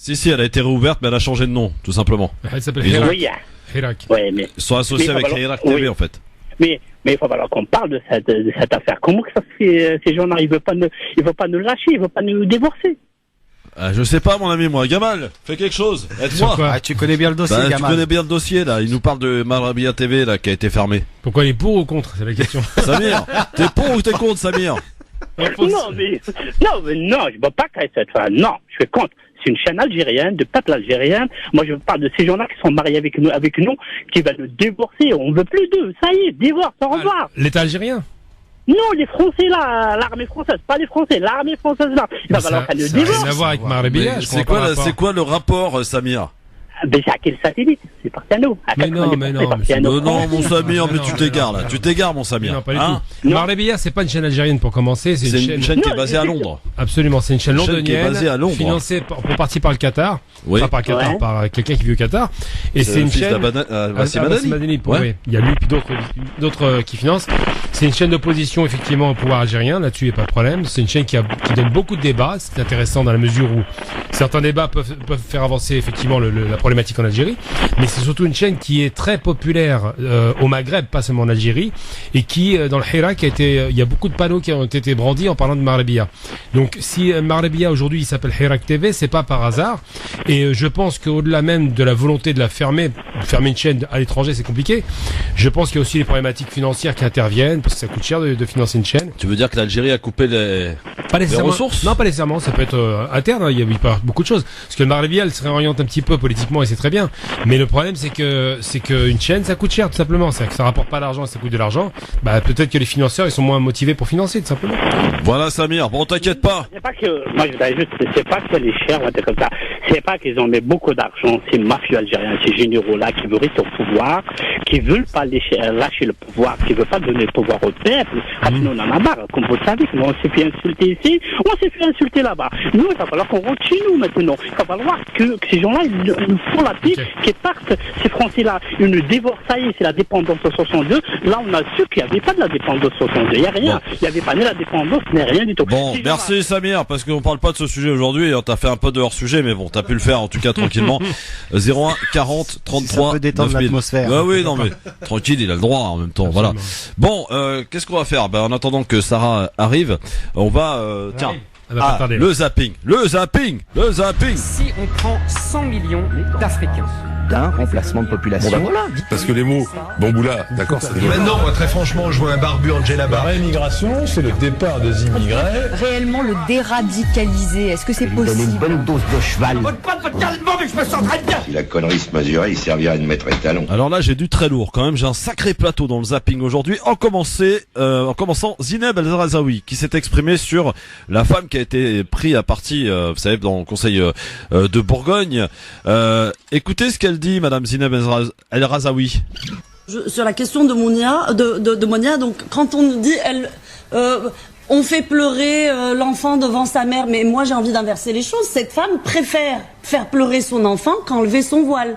Si, elle a été réouverte, mais elle a changé de nom, tout simplement. Elle s'appelle Ils ont- Hirak. Oui, Hirak. ouais, mais. Ils sont associés Mais avec voilà. Hirak TV, Oui. en fait. Mais il va falloir qu'on parle de cette affaire. Comment que ça se fait, ces gens-là, ils veulent pas nous lâcher, ils veulent pas nous divorcer. Je sais pas, mon ami, moi. Gamal, fais quelque chose. Sur Aide-moi. quoi? Ah, tu connais bien le dossier, Bah, tu Gamal. connais bien le dossier, là. Il nous parle de Marabia TV, là, qui a été fermé. Pourquoi il est pour ou contre? C'est la question. Samir, t'es pour ou t'es contre, Samir? Non, mais non, je ne veux pas créer cette femme. Non, je suis contre. C'est une chaîne algérienne, de peuple algérien. Moi, je parle de ces gens-là qui sont mariés avec nous, qui veulent nous divorcer. On ne veut plus d'eux. Ça y est, divorce, au revoir. L'État algérien? Non, les Français, là, l'armée française, pas les Français, l'armée française, là. Il va falloir qu'elle nous Ça n'a rien divorce. à voir avec Marbella. Mais c'est quoi le rapport, Samir? Ben, c'est à quel satellite? C'est parti à nous. À Mais non, 90%, mais non, c'est parti à mais nous. Non, mon Samir, mais non, tu mais t'égares, non, là. mais Tu non. t'égares, mon Samir. Non, pas du Hein? tout. Non. Marbella, c'est pas une chaîne algérienne pour commencer. C'est une chaîne qui est basée à Londres. Absolument, c'est une chaîne Une chaîne qui est londonienne, basée à Londres. financée pour partie par le Qatar, Oui. enfin par le Qatar, Ouais. par quelqu'un qui vit au Qatar. Et c'est le une fils chaîne. Wassim Wassim Madani. Madani, Ouais. oui. Il y a lui puis d'autres qui financent. C'est une chaîne d'opposition effectivement au pouvoir algérien. Là-dessus, il n'y a pas de problème. C'est une chaîne qui donne beaucoup de débats. C'est intéressant dans la mesure où certains débats peuvent faire avancer effectivement la problématique en Algérie. Mais c'est surtout une chaîne qui est très populaire au Maghreb, pas seulement en Algérie, et qui dans le Hirak il y a beaucoup de panneaux qui ont été brandis en parlant de Marbella. Donc si Marbella aujourd'hui il s'appelle Hirak TV, c'est pas par hasard. Et je pense qu'au-delà même de la volonté de la fermer une chaîne à l'étranger, c'est compliqué. Je pense qu'il y a aussi les problématiques financières qui interviennent parce que ça coûte cher de financer une chaîne. Tu veux dire que l'Algérie a coupé les... Pas nécessairement. ressources? Non, pas nécessairement. Ça peut être interne. Hein. Il peut y avoir beaucoup de choses. Parce que le Marbella, elle se réoriente un petit peu politiquement et c'est très bien. Mais le problème, c'est que une chaîne, ça coûte cher, tout simplement. C'est que ça rapporte pas d'argent, ça coûte de l'argent. Bah, peut-être que les financeurs, ils sont moins motivés pour financer, tout simplement. Voilà, Samir. Bon, t'inquiète pas. C'est pas que, moi je voudrais juste, c'est pas que les chers vont être comme ça. C'est pas qu'ils ont mis beaucoup d'argent, ces mafieux algériens, ces généraux-là qui veulent rester au pouvoir, qui veulent pas lâcher le pouvoir, qui veulent pas donner le pouvoir au peuple. Ah, nous, on en a marre. Comme vous le savez, on s'est fait insulter ici, on s'est fait insulter là-bas. Nous, il va falloir qu'on rentre chez nous maintenant. Il va falloir que ces gens-là, ils nous font la paix, qu'ils partent. Ces Français-là, ils nous divorcent, ça y est, c'est la dépendance au 62. Là, on a su qu'il n'y avait pas de la dépendance au 62. Il n'y a rien. Bon. Il n'y avait pas ni la dépendance, ni rien du tout. Bon, Ces gens-là- merci Samir, parce qu'on parle pas de ce sujet aujourd'hui, on t'a fait un peu de hors sujet, mais bon, t'as pu le faire en tout cas tranquillement. 01 40 33 Ça peut détendre 9000. l'atmosphère. Bah oui, non mais tranquille, il a le droit en même temps. Voilà. Bon, qu'est-ce qu'on va faire? Ben en attendant que Sarah arrive, on va tiens. Elle va pas tarder. Le zapping. Si on prend 100 millions d'Africains, d'un remplacement de population. Parce que les mots bamboula, d'accord, ça développe. Maintenant, moi, très franchement, je vois un barbu Angela La Barret. réimmigration, c'est le départ des immigrés. Réellement le déradicaliser, est-ce que c'est Donner une possible? bonne dose de cheval. Si la connerie se mesurait, il servirait de maître étalon. Alors là, j'ai du très lourd quand même. J'ai un sacré plateau dans le zapping aujourd'hui. En commençant, Zineb El Razaoui, qui s'est exprimé sur la femme qui a été prise à partie, vous savez, dans le conseil de Bourgogne. Écoutez ce qu'elle dit, Madame Zineb El Razaoui. Sur la question de Monia, de Monia, donc quand on nous dit on fait pleurer l'enfant devant sa mère, mais moi j'ai envie d'inverser les choses. Cette femme préfère faire pleurer son enfant qu'enlever son voile.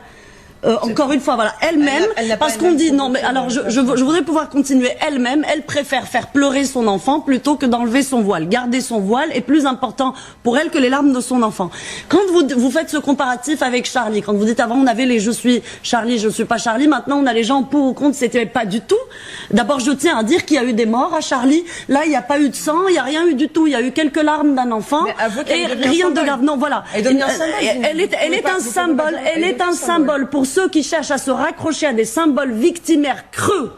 Encore une fois, voilà, elle-même, parce qu'on dit non, mais alors je voudrais pouvoir continuer. Elle-même, elle préfère faire pleurer son enfant plutôt que d'enlever son voile. Garder son voile est plus important pour elle que les larmes de son enfant. Quand vous faites ce comparatif avec Charlie, quand vous dites avant on avait les je suis Charlie, je suis pas Charlie, maintenant on a les gens pour ou contre, c'était pas du tout. D'abord, je tiens à dire qu'il y a eu des morts à Charlie. Là, il n'y a pas eu de sang, il n'y a rien eu du tout. Il y a eu quelques larmes d'un enfant et rien de grave. Non, voilà. Elle est un symbole. Elle est un symbole pour ceux qui cherchent à se raccrocher à des symboles victimaires creux,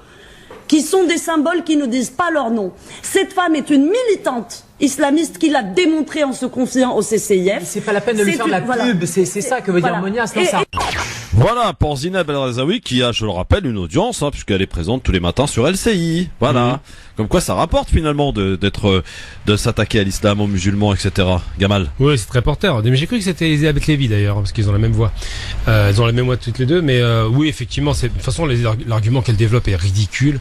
qui sont des symboles qui ne disent pas leur nom. Cette femme est une militante islamiste qui l'a démontré en se confiant au CCIF. C'est pas la peine de lui faire de la pub, c'est ça que veut dire Monia, c'est ça. Voilà, pour Zineb El Razaoui qui a, je le rappelle, une audience, puisqu'elle est présente tous les matins sur LCI. Voilà. Comme quoi ça rapporte finalement de s'attaquer à l'islam, aux musulmans, etc. Gamal. Oui, c'est très porteur. Mais j'ai cru que c'était Elisabeth Lévy d'ailleurs, parce qu'ils ont la même voix. Elles ont la même voix toutes les deux, mais oui, effectivement, de toute façon, l'argument qu'elle développe est ridicule.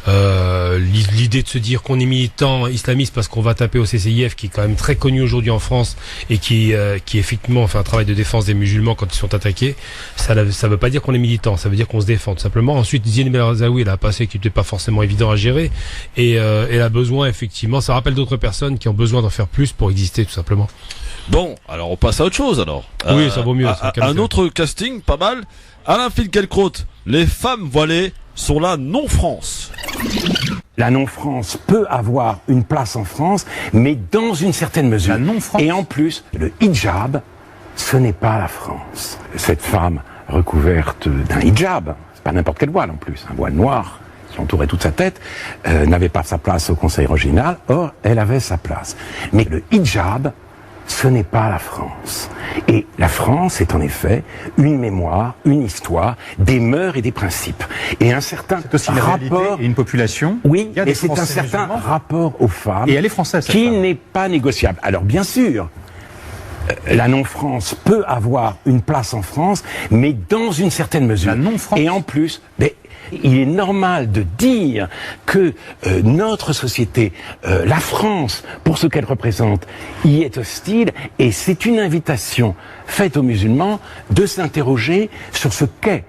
L'idée de se dire qu'on est militant islamiste parce qu'on va taper au CCIF, qui est quand même très connu aujourd'hui en France et qui effectivement fait un travail de défense des musulmans quand ils sont attaqués, ça veut pas dire qu'on est militant, ça veut dire qu'on se défend tout simplement. Ensuite, Zineb El Razaoui, elle a un passé qui n'était pas forcément évident à gérer. Et elle a besoin, effectivement, ça rappelle d'autres personnes qui ont besoin d'en faire plus pour exister, tout simplement. Bon, alors on passe à autre chose, alors. Oui, ça vaut mieux. Un autre casting, pas mal. Alain Finkielkraut, les femmes voilées sont la non-France. La non-France peut avoir une place en France, mais dans une certaine mesure. La non-France. Et en plus, le hijab, ce n'est pas la France. Cette femme recouverte d'un hijab, c'est pas n'importe quel voile en plus, un voile noir, qui entourait toute sa tête, n'avait pas sa place au Conseil régional, or elle avait sa place. Mais le hijab, ce n'est pas la France. Et la France est en effet une mémoire, une histoire, des mœurs et des principes. Et un certain rapport et une population. Oui, et c'est un certain rapport aux femmes. Et elle est française, qui n'est pas négociable. Alors bien sûr, la non-France peut avoir une place en France, mais dans une certaine mesure. La non-France. Et en plus, il est normal de dire que notre société, la France, pour ce qu'elle représente, y est hostile, et c'est une invitation faite aux musulmans de s'interroger sur ce qu'est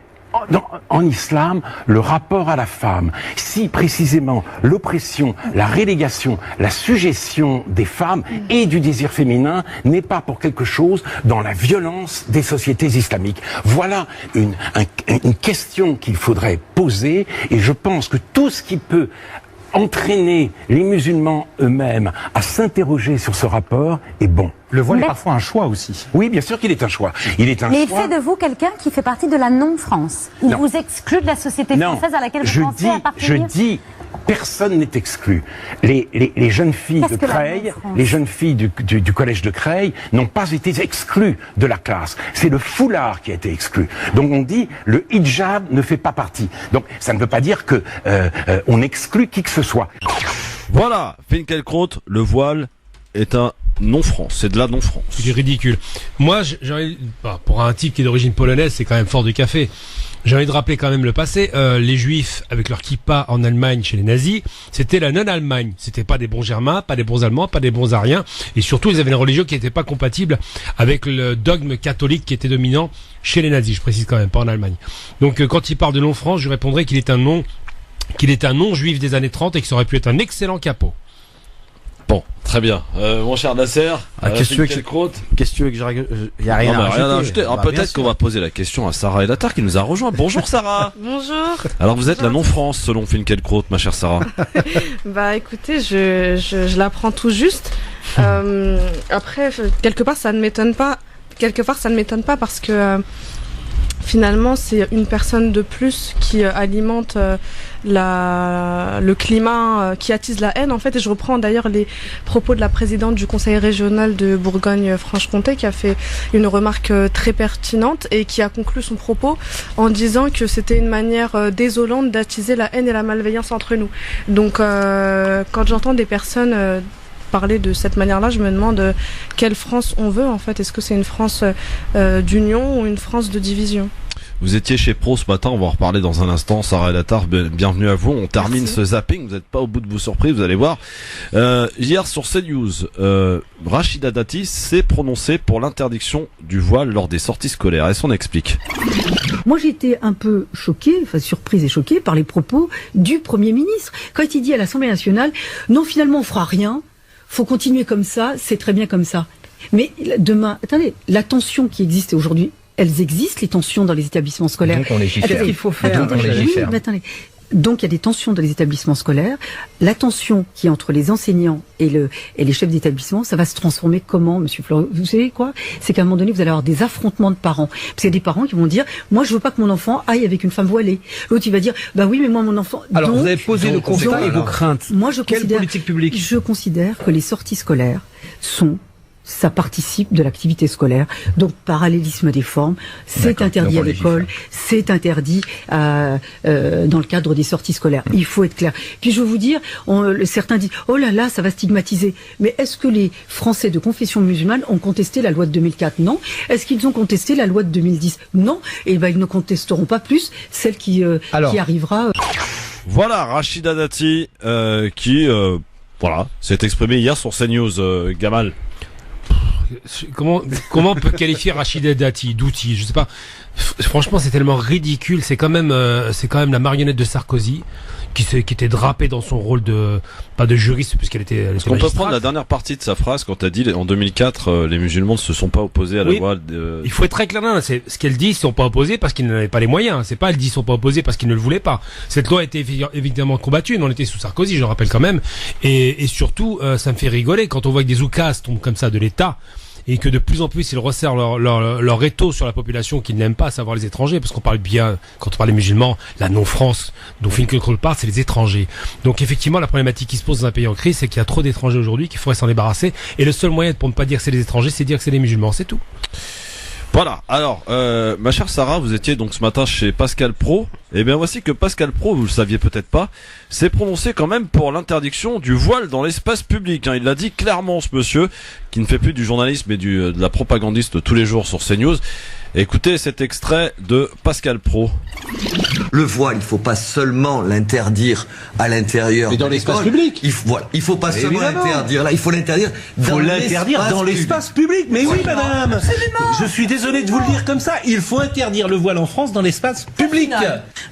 en islam le rapport à la femme. Si précisément l'oppression, la relégation, la sujétion des femmes et du désir féminin n'est pas pour quelque chose dans la violence des sociétés islamiques. Voilà une question qu'il faudrait poser, et je pense que tout ce qui peut entraîner les musulmans eux-mêmes à s'interroger sur ce rapport est bon. Le voile est parfois un choix aussi. Oui, bien sûr qu'il est un choix. Il est un Mais choix. fait de vous quelqu'un qui fait partie de la non-France. Il vous exclut de la société française à laquelle vous pensez appartenir. Je dis, personne n'est exclu. Les jeunes filles de Creil, les jeunes filles du collège de Creil n'ont pas été exclues de la classe. C'est le foulard qui a été exclu. Donc on dit, le hijab ne fait pas partie. Donc ça ne veut pas dire que on exclut qui que ce soit. Voilà, Finkielkraut, le voile est un non-France, c'est de la non-France. C'est ridicule. Moi, pour un type qui est d'origine polonaise, c'est quand même fort du café. J'ai envie de rappeler quand même le passé. Les Juifs, avec leur kippa en Allemagne chez les nazis, c'était la non-Allemagne. C'était pas des bons Germains, pas des bons Allemands, pas des bons Ariens. Et surtout, ils avaient une religion qui n'était pas compatible avec le dogme catholique qui était dominant chez les nazis. Je précise quand même, pas en Allemagne. Donc, quand il parle de non-France, je répondrai qu'il est un non-juif des années 30 et que ça aurait pu être un excellent capot. Bon, très bien. Mon cher Nasser, qu'est-ce que tu veux que il y a rien à ajouter. Peut-être qu'on va poser la question à Sarah Elatar qui nous a rejoint. Bonjour Sarah. Bonjour. Alors vous êtes la non-France selon Finkielkraut, ma chère Sarah. Bah écoutez, je l'apprends tout juste. Après, quelque part ça ne m'étonne pas. Parce que finalement, c'est une personne de plus qui alimente le climat, qui attise la haine en fait. Et je reprends d'ailleurs les propos de la présidente du conseil régional de Bourgogne-Franche-Comté qui a fait une remarque très pertinente et qui a conclu son propos en disant que c'était une manière désolante d'attiser la haine et la malveillance entre nous. Donc quand j'entends des personnes parler de cette manière-là, je me demande quelle France on veut en fait. Est-ce que c'est une France d'union ou une France de division ? Vous étiez chez Pro ce matin, on va en reparler dans un instant. Sarah Elatar, bienvenue à vous. On termine ce zapping, vous n'êtes pas au bout de vos surprises, vous allez voir. Hier sur CNews, Rachida Dati s'est prononcée pour l'interdiction du voile lors des sorties scolaires. Est-ce qu'on explique ? Moi j'étais un peu choquée, surprise et choquée par les propos du Premier ministre. Quand il dit à l'Assemblée nationale, non finalement on fera rien, faut continuer comme ça, c'est très bien comme ça. Mais demain, attendez, la tension qui existe aujourd'hui, elles existent, les tensions dans les établissements scolaires. Donc on légifère. Qu'est-ce qu'il faut faire ? Donc on légifère. Oui, mais attendez. Donc il y a des tensions dans les établissements scolaires. La tension qui est entre les enseignants et les chefs d'établissement, ça va se transformer comment, Monsieur Florent? Vous savez quoi? C'est qu'à un moment donné, vous allez avoir des affrontements de parents. Parce qu'il y a des parents qui vont dire, moi je veux pas que mon enfant aille avec une femme voilée. L'autre il va dire, bah oui, mais moi mon enfant. Alors vous avez posé le constat et vos craintes. Moi Quelle politique publique? Je considère que les sorties scolaires ça participe de l'activité scolaire. Donc, parallélisme des formes, c'est interdit à l'école, c'est interdit dans le cadre des sorties scolaires. Il faut être clair. Puis, je veux vous dire, certains disent, oh là là, ça va stigmatiser. Mais est-ce que les Français de confession musulmane ont contesté la loi de 2004? Non. Est-ce qu'ils ont contesté la loi de 2010? Non. Et ben, ils ne contesteront pas plus celle qui arrivera. Voilà, Rachida Dati, qui s'est exprimée hier sur CNews, Gamal. Comment on peut qualifier Rachida Dati d'outil? Je sais pas. Franchement, c'est tellement ridicule. C'est quand même la marionnette de Sarkozy qui était drapée dans son rôle pas de juriste puisqu'elle était magistrate. On peut prendre la dernière partie de sa phrase quand elle dit en 2004 les musulmans ne se sont pas opposés à la loi. Il faut être très clair. C'est ce qu'elle dit, ils ne sont pas opposés parce qu'ils n'avaient pas les moyens. C'est pas elle dit ils ne sont pas opposés parce qu'ils ne le voulaient pas. Cette loi a été évidemment combattue, mais on était sous Sarkozy, je le rappelle quand même. Et surtout, ça me fait rigoler quand on voit que des oukas tombent comme ça de l'État. Et que de plus en plus ils resserrent leur étau sur la population qu'ils n'aiment pas, à savoir les étrangers, parce qu'on parle bien, quand on parle des musulmans, la non-France dont Finkielkraut parle, c'est les étrangers. Donc effectivement, la problématique qui se pose dans un pays en crise, c'est qu'il y a trop d'étrangers aujourd'hui, qu'il faudrait s'en débarrasser, et le seul moyen pour ne pas dire que c'est les étrangers, c'est dire que c'est les musulmans, c'est tout. Voilà, alors, ma chère Sarah, vous étiez donc ce matin chez Pascal Praud. Eh bien voici que Pascal Praud, vous le saviez peut-être pas, s'est prononcé quand même pour l'interdiction du voile dans l'espace public. Il l'a dit clairement, ce monsieur, qui ne fait plus du journalisme et de la propagandiste tous les jours sur CNews. Écoutez cet extrait de Pascal Praud. Le voile, il faut pas seulement l'interdire à l'intérieur. Mais dans l'espace public. Il faut pas seulement l'interdire là, il faut l'interdire dans l'espace public. Mais oui, madame. Absolument. Je suis désolé de vous le dire comme ça. Il faut interdire le voile en France dans l'espace public.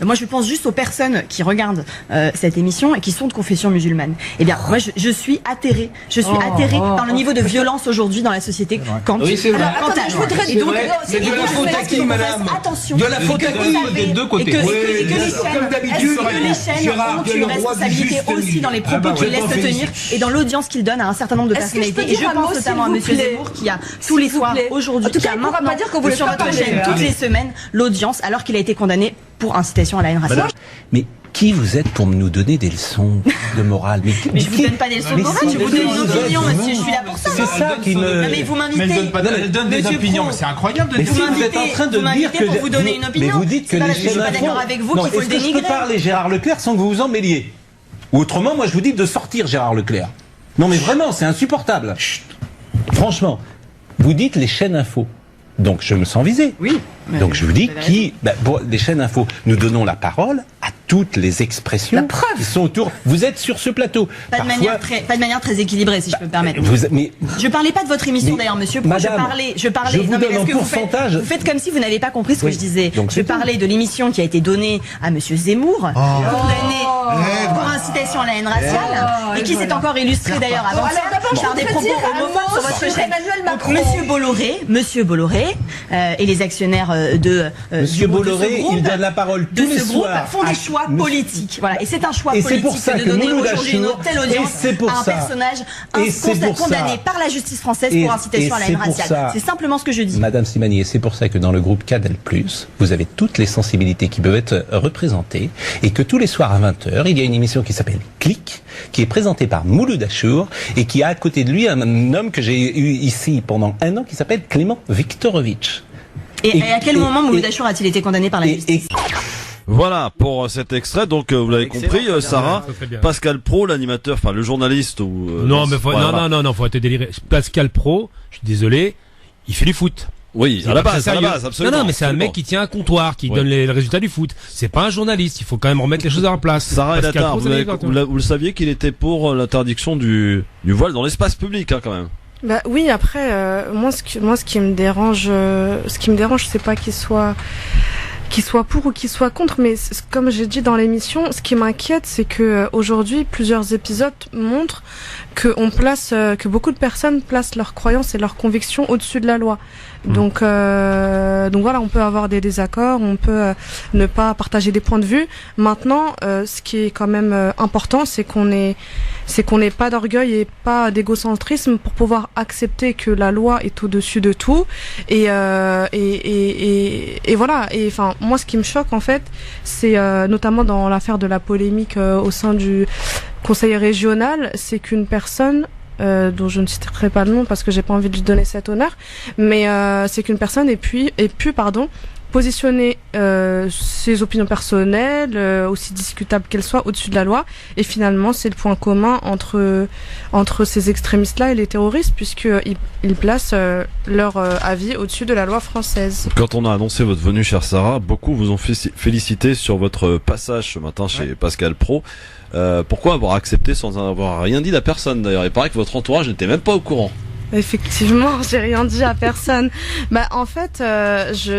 Moi, je pense juste aux personnes qui regardent cette émission et qui sont de confession musulmane. Eh bien, moi, je suis atterrée. Je suis atterrée par le niveau de violence aujourd'hui dans la société. Oui, c'est vrai. Je voudrais de la faute à qui, madame? Attention. De la faute à qui? Des deux côtés. Et que les chaînes ont une responsabilité aussi dans les propos qu'ils laissent tenir et dans l'audience qu'ils donnent à un certain nombre de personnalités. Et je pense notamment à Monsieur Zemmour qui a tous les soirs aujourd'hui, qui a maintenant sur votre chaîne toutes les semaines l'audience alors qu'il a été condamné pour incitation à la haine raciale. Mais qui vous êtes pour nous donner des leçons de morale? Mais je vous donne pas des leçons de morale, je vous donne une opinion, monsieur, je suis là pour ça. C'est ça qui me... Non mais vous m'invitez. Elle donne des opinions, mais c'est incroyable de dire. Vous êtes en train de dire que pour vous donner une opinion. Mais vous dites que les chaînes info... Je suis pas d'accord avec vous qu'il faut le dénigrer. Je peux parler Gérard Leclerc sans que vous vous en mêliez? Ou autrement, moi je vous dis de sortir Gérard Leclerc. Non mais vraiment, c'est insupportable. Chut. Franchement, vous dites les chaînes info. Donc je me sens visé. Oui. Donc je vous dis pour les chaînes info, nous donnons la parole à toutes les expressions qui sont autour. Vous êtes sur ce plateau. Pas de manière très équilibrée, si je peux me permettre. Je parlais pas de votre émission d'ailleurs, monsieur. Madame, je parlais. Non mais est-ce que vous faites comme si vous n'avez pas compris ce que je disais. Donc, je parlais de l'émission qui a été donnée à monsieur Zemmour, condamné pour incitation à la haine raciale, et qui s'est encore illustré d'ailleurs avant ça par des propos homophobes sur votre chaîne. Monsieur Bolloré et les actionnaires de Monsieur Bolloré, il donne la parole tous les soirs. Font des choix politiques. Voilà. Et c'est un choix politique de donner aujourd'hui une telle audience à un personnage condamné par la justice française pour incitation à la haine raciale. C'est simplement ce que je dis. Madame Simani, et c'est pour ça que dans le groupe Cadel+, vous avez toutes les sensibilités qui peuvent être représentées et que tous les soirs à 20h, il y a une émission qui s'appelle Clic, qui est présentée par Mouloud Achour et qui a à côté de lui un homme que j'ai eu ici pendant 1 an qui s'appelle Clément Viktorovitch. Et à quel moment Mouloud Achour a-t-il été condamné par la justice? Voilà pour cet extrait. Donc vous l'avez compris, Sarah, Pascal Praud, l'animateur, enfin le journaliste ou non mais faut être déliré. Pascal Praud, je suis désolé, il fait du foot. Oui, à la base, absolument. Non, mais c'est un mec qui tient un comptoir, qui donne les résultats du foot. C'est pas un journaliste. Il faut quand même remettre les choses en place. Sarah Datar, vous le saviez qu'il était pour l'interdiction du voile dans l'espace public, quand même. Bah oui, après, moi, ce qui me dérange, c'est pas qu'il qu'il soit pour ou qu'il soit contre, mais comme j'ai dit dans l'émission, ce qui m'inquiète, c'est que aujourd'hui, plusieurs épisodes montrent que beaucoup de personnes placent leurs croyances et leurs convictions au-dessus de la loi. Donc voilà, on peut avoir des désaccords, on peut ne pas partager des points de vue. Maintenant, ce qui est quand même important, c'est qu'on n'ait pas d'orgueil et pas d'égocentrisme pour pouvoir accepter que la loi est au-dessus de tout. Et voilà. Et enfin, moi, ce qui me choque en fait, c'est notamment dans l'affaire de la polémique au sein du conseil régional, c'est qu'une personne dont je ne citerai pas le nom parce que j'ai pas envie de lui donner cet honneur, mais c'est qu'une personne ait pu positionner ses opinions personnelles, aussi discutables qu'elles soient, au-dessus de la loi. Et finalement, c'est le point commun entre ces extrémistes-là et les terroristes, puisqu'ils placent leur avis au-dessus de la loi française. Quand on a annoncé votre venue, chère Sarah, beaucoup vous ont félicité sur votre passage ce matin chez Pascal Praud. Pourquoi avoir accepté sans avoir rien dit à personne d'ailleurs? Il paraît que votre entourage n'était même pas au courant. Effectivement, j'ai rien dit à personne. En fait,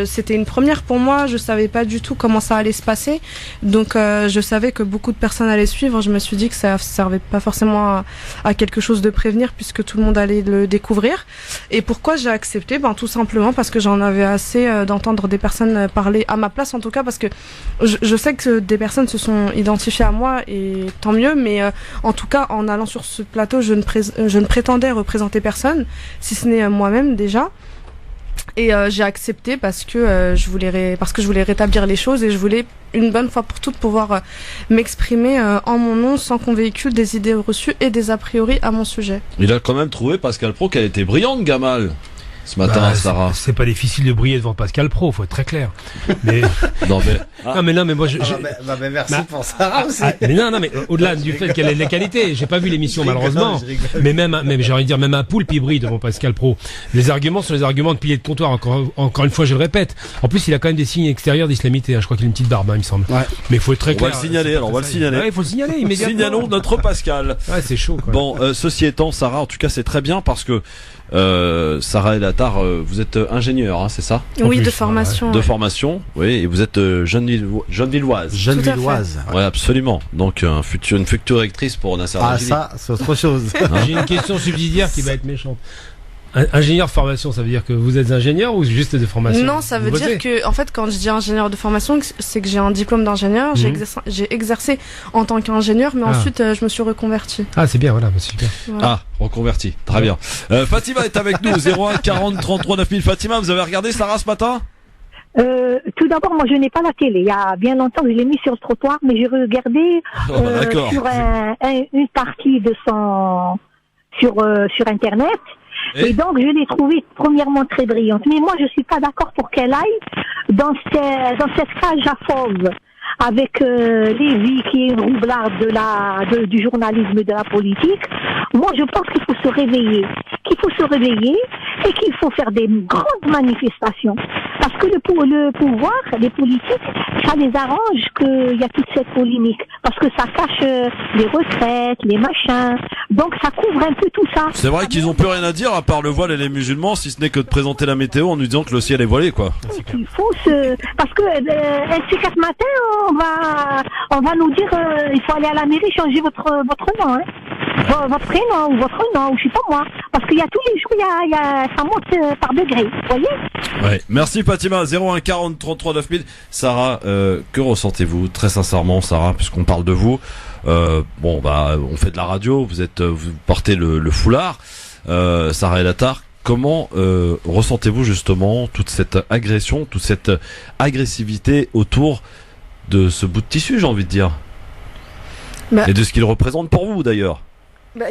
c'était une première pour moi. Je savais pas du tout comment ça allait se passer. Donc, je savais que beaucoup de personnes allaient suivre. Je me suis dit que ça servait pas forcément à quelque chose de prévenir puisque tout le monde allait le découvrir. Et pourquoi j'ai accepté? Tout simplement parce que j'en avais assez d'entendre des personnes parler à ma place, en tout cas, parce que je sais que des personnes se sont identifiées à moi et tant mieux. Mais en tout cas, en allant sur ce plateau, je ne prétendais représenter personne, si ce n'est moi-même déjà. Et j'ai accepté parce que je voulais rétablir les choses et je voulais une bonne fois pour toutes pouvoir m'exprimer en mon nom sans qu'on véhicule des idées reçues et des a priori à mon sujet. Il a quand même trouvé, Pascal Praud, qu'elle était brillante, Gamal, ce matin, Sarah. C'est pas difficile de briller devant Pascal Praud, faut être très clair. Mais non mais moi merci pour Sarah aussi. Mais au-delà du fait qu'elle ait des qualités, j'ai pas vu l'émission malheureusement. Mais même j'ai envie de dire même un poulpe il brille devant Pascal Praud. Les arguments sont les arguments de pilier de comptoir, encore une fois je le répète. En plus il a quand même des signes extérieurs d'islamité, je crois qu'il a une petite barbe, il me semble. Ouais. Mais il faut être très clair. On va le signaler, on va le signaler. Ouais, il faut le signaler immédiatement. Signalons notre Pascal. Ouais, c'est chaud quoi. Bon, ceci étant, Sarah, en tout cas c'est très bien parce que Sarah El Attar, vous êtes ingénieure, hein, c'est ça? Oui, de formation. De formation, oui, et vous êtes Gennevilloise. Gennevilloise. Ouais, absolument. Donc une future actrice pour Nasser Najili. Ça, c'est autre chose. J'ai une question subsidiaire qui va être méchante. Ingénieur de formation, ça veut dire que vous êtes ingénieur ou juste de formation? Non, ça veut dire que, en fait, quand je dis ingénieur de formation, c'est que j'ai un diplôme d'ingénieur, j'ai exercé en tant qu'ingénieur, mais ensuite, je me suis reconverti. Ah, c'est bien, voilà, super. Voilà. Ah, reconverti, très bien. Fatima est avec nous, 01 40 33 9000. Fatima, vous avez regardé Sarah ce matin? Tout d'abord, moi je n'ai pas la télé. Il y a bien longtemps que je l'ai mis sur le trottoir, mais j'ai regardé sur une partie de sur Internet. Et donc, je l'ai trouvée premièrement très brillante. Mais moi, je suis pas d'accord pour qu'elle aille dans cette cage à fauve avec Lévy, qui est une roublarde du journalisme et de la politique. Moi, je pense qu'il faut se réveiller. Et qu'il faut faire des grandes manifestations. Parce que le pouvoir, les politiques, ça les arrange qu'il y a toute cette polémique. Parce que ça cache les retraites, les machins. Donc ça couvre un peu tout ça. C'est vrai qu'ils ont plus rien à dire à part le voile et les musulmans, si ce n'est que de présenter la météo en nous disant que le ciel est voilé, quoi. Il faut parce que ces 4 matins, on va nous dire il faut aller à la mairie changer votre nom, hein. Votre prénom ou votre nom, ou je sais pas moi. Parce qu'il y a tous les jours, ça monte par degrés, vous voyez? Ouais. Merci Fatima, 01 40 33 9000. Sarah, que ressentez-vous très sincèrement, Sarah, puisqu'on parle de vous? On fait de la radio, vous portez le foulard, Sarah El Attar. Comment ressentez-vous justement toute cette agression, toute cette agressivité autour de ce bout de tissu, j'ai envie de dire, et de ce qu'il représente pour vous d'ailleurs?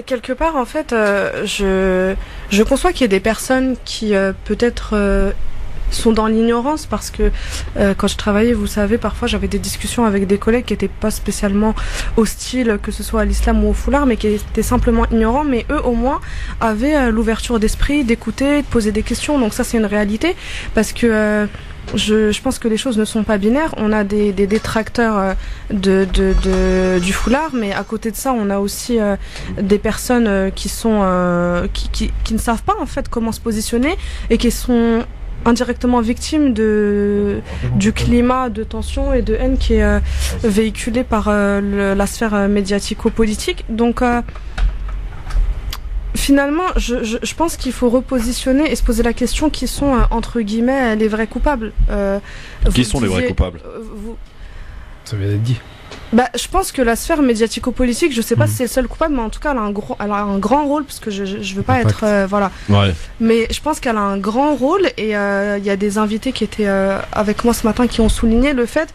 Quelque part, en fait, je conçois qu'il y ait des personnes qui peut-être sont dans l'ignorance, parce que quand je travaillais, vous savez, parfois j'avais des discussions avec des collègues qui étaient pas spécialement hostiles, que ce soit à l'islam ou au foulard, mais qui étaient simplement ignorants, mais eux au moins avaient l'ouverture d'esprit, d'écouter, de poser des questions. Donc ça, c'est une réalité, parce que je pense que les choses ne sont pas binaires. On a des détracteurs du foulard, mais à côté de ça, on a aussi des personnes qui ne savent pas en fait comment se positionner et qui sont indirectement victimes du climat de tension et de haine qui est véhiculé par la sphère médiatico-politique. Donc finalement, je pense qu'il faut repositionner et se poser la question qui sont, entre guillemets, les vrais coupables. Qui sont les vrais coupables Ça vient d'être dit. Je pense que la sphère médiatico-politique, je sais pas si c'est le seul coupable, mais en tout cas, elle a un grand rôle, parce que je veux pas être... voilà. Ouais. Mais je pense qu'elle a un grand rôle, et il y a des invités qui étaient avec moi ce matin qui ont souligné le fait...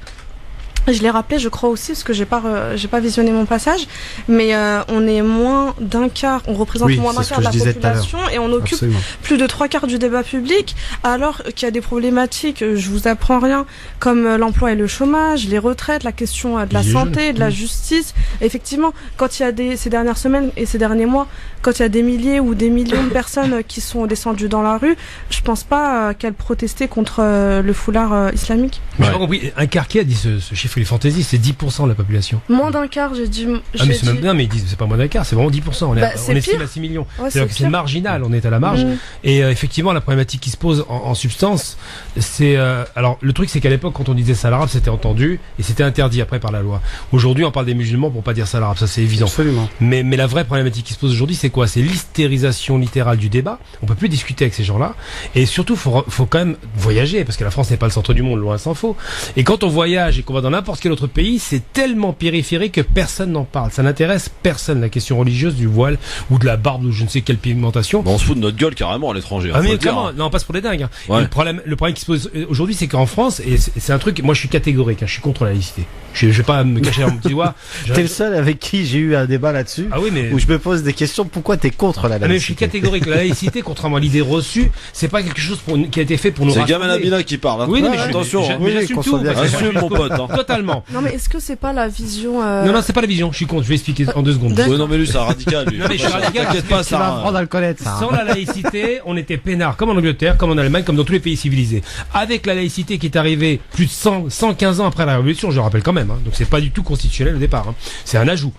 Je l'ai rappelé, je crois aussi, parce que j'ai pas visionné mon passage, mais on est moins d'un quart, on représente moins d'un quart de la population et on occupe plus de 3/4 du débat public, alors qu'il y a des problématiques, je vous apprends rien, comme l'emploi et le chômage, les retraites, la question de la santé, de la justice. Effectivement, quand il y a ces dernières semaines et ces derniers mois, quand il y a des milliers ou des millions de personnes qui sont descendues dans la rue, je pense pas qu'elles protestaient contre le foulard islamique. J'ai pas compris, un quart qui a dit ce chiffre, il est fantasy, c'est 10% de la population. Moins d'un quart, j'ai dit. Mais c'est même, non, mais ils disent c'est pas moins d'un quart, c'est vraiment 10%. On estime à 6 millions. Ouais, c'est-à-dire que c'est marginal, on est à la marge. Et effectivement, la problématique qui se pose en substance, c'est alors le truc, c'est qu'à l'époque, quand on disait sale arabe, c'était entendu et c'était interdit après par la loi. Aujourd'hui, on parle des musulmans pour pas dire sale arabe, ça c'est évident. Absolument. Mais la vraie problématique qui se pose aujourd'hui, c'est quoi? C'est l'hystérisation littérale du débat. On peut plus discuter avec ces gens-là. Et surtout, faut quand même voyager, parce que la France n'est pas le centre du monde, loin s'en faut. Et quand on voyage et qu'on va dans n'importe quel autre pays, c'est tellement périphérique que personne n'en parle. Ça n'intéresse personne, la question religieuse du voile ou de la barbe ou je ne sais quelle pigmentation. On se fout de notre gueule carrément à l'étranger. Ah mais comment? Non, on passe pour des dingues. Ouais. Le problème qui se pose aujourd'hui, c'est qu'en France, et c'est un truc, moi je suis catégorique, je suis contre la laïcité. Je vais pas me cacher dans mon petit doigt. T'es le seul avec qui j'ai eu un débat là-dessus. Ah oui, mais... où je me pose des questions. Pourquoi t'es contre la laïcité? Mais je suis catégorique. La laïcité, contrairement à l'idée reçue, c'est pas quelque chose qui a été fait pour nous rassembler. C'est Gamal Abina qui parle. Hein. Oui, mais attention. J'assume tout. Assume mon pote. Hein. Totalement. Non, mais est-ce que c'est pas la vision Non, c'est pas la vision. Je suis contre. Je vais expliquer en 2 secondes. Oui, non, mais lui, c'est un radical. Lui. Non, mais je suis radical. T'inquiète pas, ça va apprendre à le connaître. Ça. Sans la laïcité, on était peinard, comme en Angleterre, comme en Allemagne, comme dans tous les pays civilisés. Avec la laïcité qui est arrivée plus de 115 ans après la Révolution, je le rappelle quand même. Hein, donc c'est pas du tout constitutionnel au départ. Hein, c'est un ajout.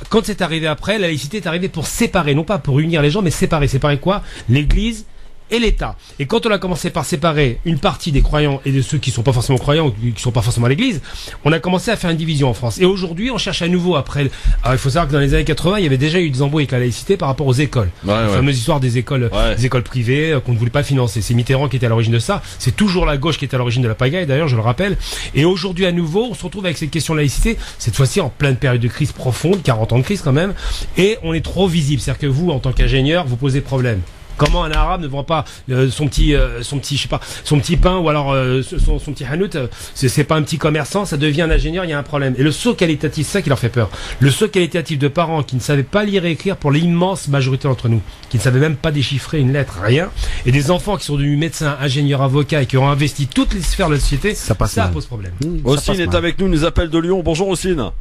Quand c'est arrivé après, la laïcité est arrivée pour séparer, non pas pour unir les gens, mais séparer. Séparer quoi? L'Église et l'État. Et quand on a commencé par séparer une partie des croyants et de ceux qui sont pas forcément croyants ou qui sont pas forcément à l'Église, on a commencé à faire une division en France. Et aujourd'hui, on cherche à nouveau après. Alors, il faut savoir que dans les années 80, il y avait déjà eu des embrouilles avec la laïcité par rapport aux écoles. La fameuse histoire des écoles privées qu'on ne voulait pas financer. C'est Mitterrand qui était à l'origine de ça. C'est toujours la gauche qui était à l'origine de la pagaille, d'ailleurs, je le rappelle. Et aujourd'hui, à nouveau, on se retrouve avec cette question de laïcité, cette fois-ci en pleine période de crise profonde, 40 ans de crise quand même, et on est trop visible. C'est-à-dire que vous, en tant qu'ingénieur, vous posez problème. Comment un arabe ne vend pas son petit pain ou alors son petit hanout, c'est pas un petit commerçant, ça devient un ingénieur, il y a un problème. Et le saut qualitatif, c'est ça qui leur fait peur. Le saut qualitatif de parents qui ne savaient pas lire et écrire pour l'immense majorité d'entre nous, qui ne savaient même pas déchiffrer une lettre, rien, et des enfants qui sont devenus médecins, ingénieurs, avocats et qui ont investi toutes les sphères de la société, ça pose problème. Ossine est avec nous, nous appelle de Lyon. Bonjour Ossine.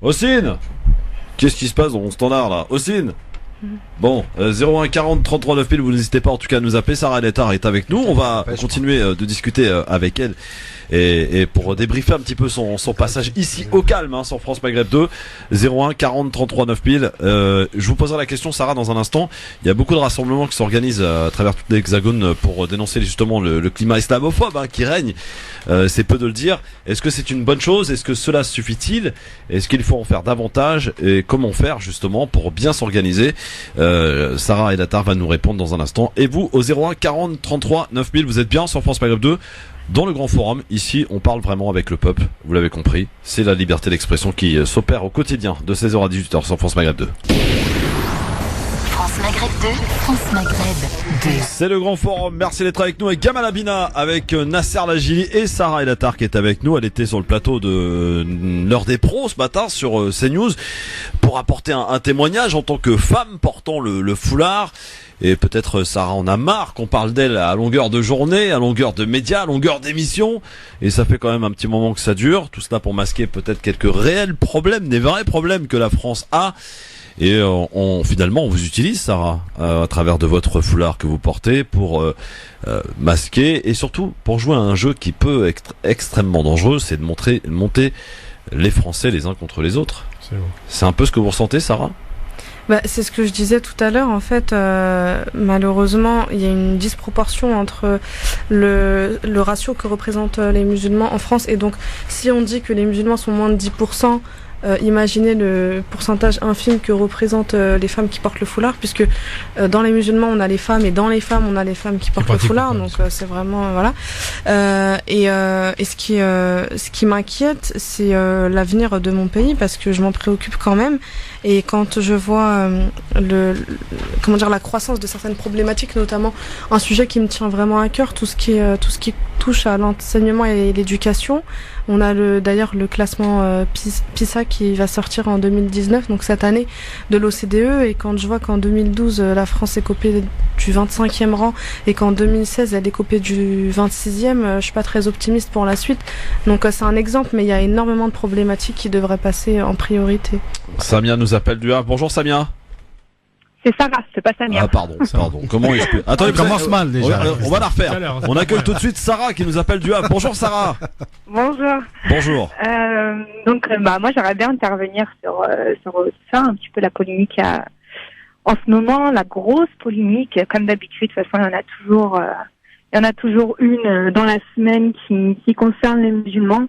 Ossine, qu'est-ce qui se passe dans mon standard là? Ossine. Bon, 01 40 33 9000, vous n'hésitez pas en tout cas à nous appeler. Sarah Letard est avec nous, on va continuer de discuter avec elle et pour débriefer un petit peu son passage ici au calme sur France Maghreb 2. 01 40 33 9000. Je vous poserai la question, Sarah, dans un instant. Il y a beaucoup de rassemblements qui s'organisent à travers toute l'Hexagone pour dénoncer justement le climat islamophobe qui règne. C'est peu de le dire. Est-ce que c'est une bonne chose? Est-ce que cela suffit-il? Est-ce qu'il faut en faire davantage? Et comment faire justement pour bien s'organiser? Sarah Letard va nous répondre dans un instant. Et vous, au 01 40 33 9000, vous êtes bien sur France Maghreb 2 dans le grand forum. Ici, on parle vraiment avec le peuple, vous l'avez compris. C'est la liberté d'expression qui s'opère au quotidien de 16h à 18h sur France Maghreb 2. France Maghreb 2, France Maghreb 2. C'est le grand forum, merci d'être avec nous avec Gamal Abina, avec Nasser Lajili et Sarah Letard qui est avec nous. Elle était sur le plateau de l'heure des pros ce matin sur CNews pour apporter un témoignage en tant que femme portant le foulard. Et peut-être Sarah en a marre qu'on parle d'elle à longueur de journée, à longueur de médias, à longueur d'émissions. Et ça fait quand même un petit moment que ça dure. Tout cela pour masquer peut-être quelques réels problèmes, des vrais problèmes que la France a. Et finalement, on vous utilise, Sarah, à travers de votre foulard que vous portez pour masquer et surtout pour jouer à un jeu qui peut être extrêmement dangereux, c'est de monter les Français les uns contre les autres. C'est un peu ce que vous ressentez, Sarah ? C'est ce que je disais tout à l'heure. En fait, malheureusement, il y a une disproportion entre le ratio que représentent les musulmans en France. Et donc, si on dit que les musulmans sont moins de 10%, imaginez le pourcentage infime que représentent les femmes qui portent le foulard, puisque dans les musulmans on a les femmes, et dans les femmes on a les femmes qui portent le foulard, donc c'est vraiment voilà. Et ce qui m'inquiète, c'est l'avenir de mon pays, parce que je m'en préoccupe quand même. Et quand je vois la croissance de certaines problématiques, notamment un sujet qui me tient vraiment à cœur, tout ce qui touche à l'enseignement et l'éducation. On a d'ailleurs le classement PISA qui va sortir en 2019, donc cette année, de l'OCDE. Et quand je vois qu'en 2012, la France est copée du 25e rang, et qu'en 2016, elle est copée du 26e, je suis pas très optimiste pour la suite. Donc c'est un exemple, mais il y a énormément de problématiques qui devraient passer en priorité. Samia nous appelle du Havre. Bonjour Samia. C'est Sarah, c'est pas Samia. Ah pardon. Comment est-ce que... Attendez, ça commence mal déjà. On va la refaire. On accueille tout de suite Sarah qui nous appelle du Havre. Bonjour Sarah. Bonjour. Bonjour. Moi j'aimerais bien intervenir sur ça, un petit peu la polémique en ce moment, la grosse polémique, comme d'habitude. De toute façon, il y en a toujours une dans la semaine qui concerne les musulmans.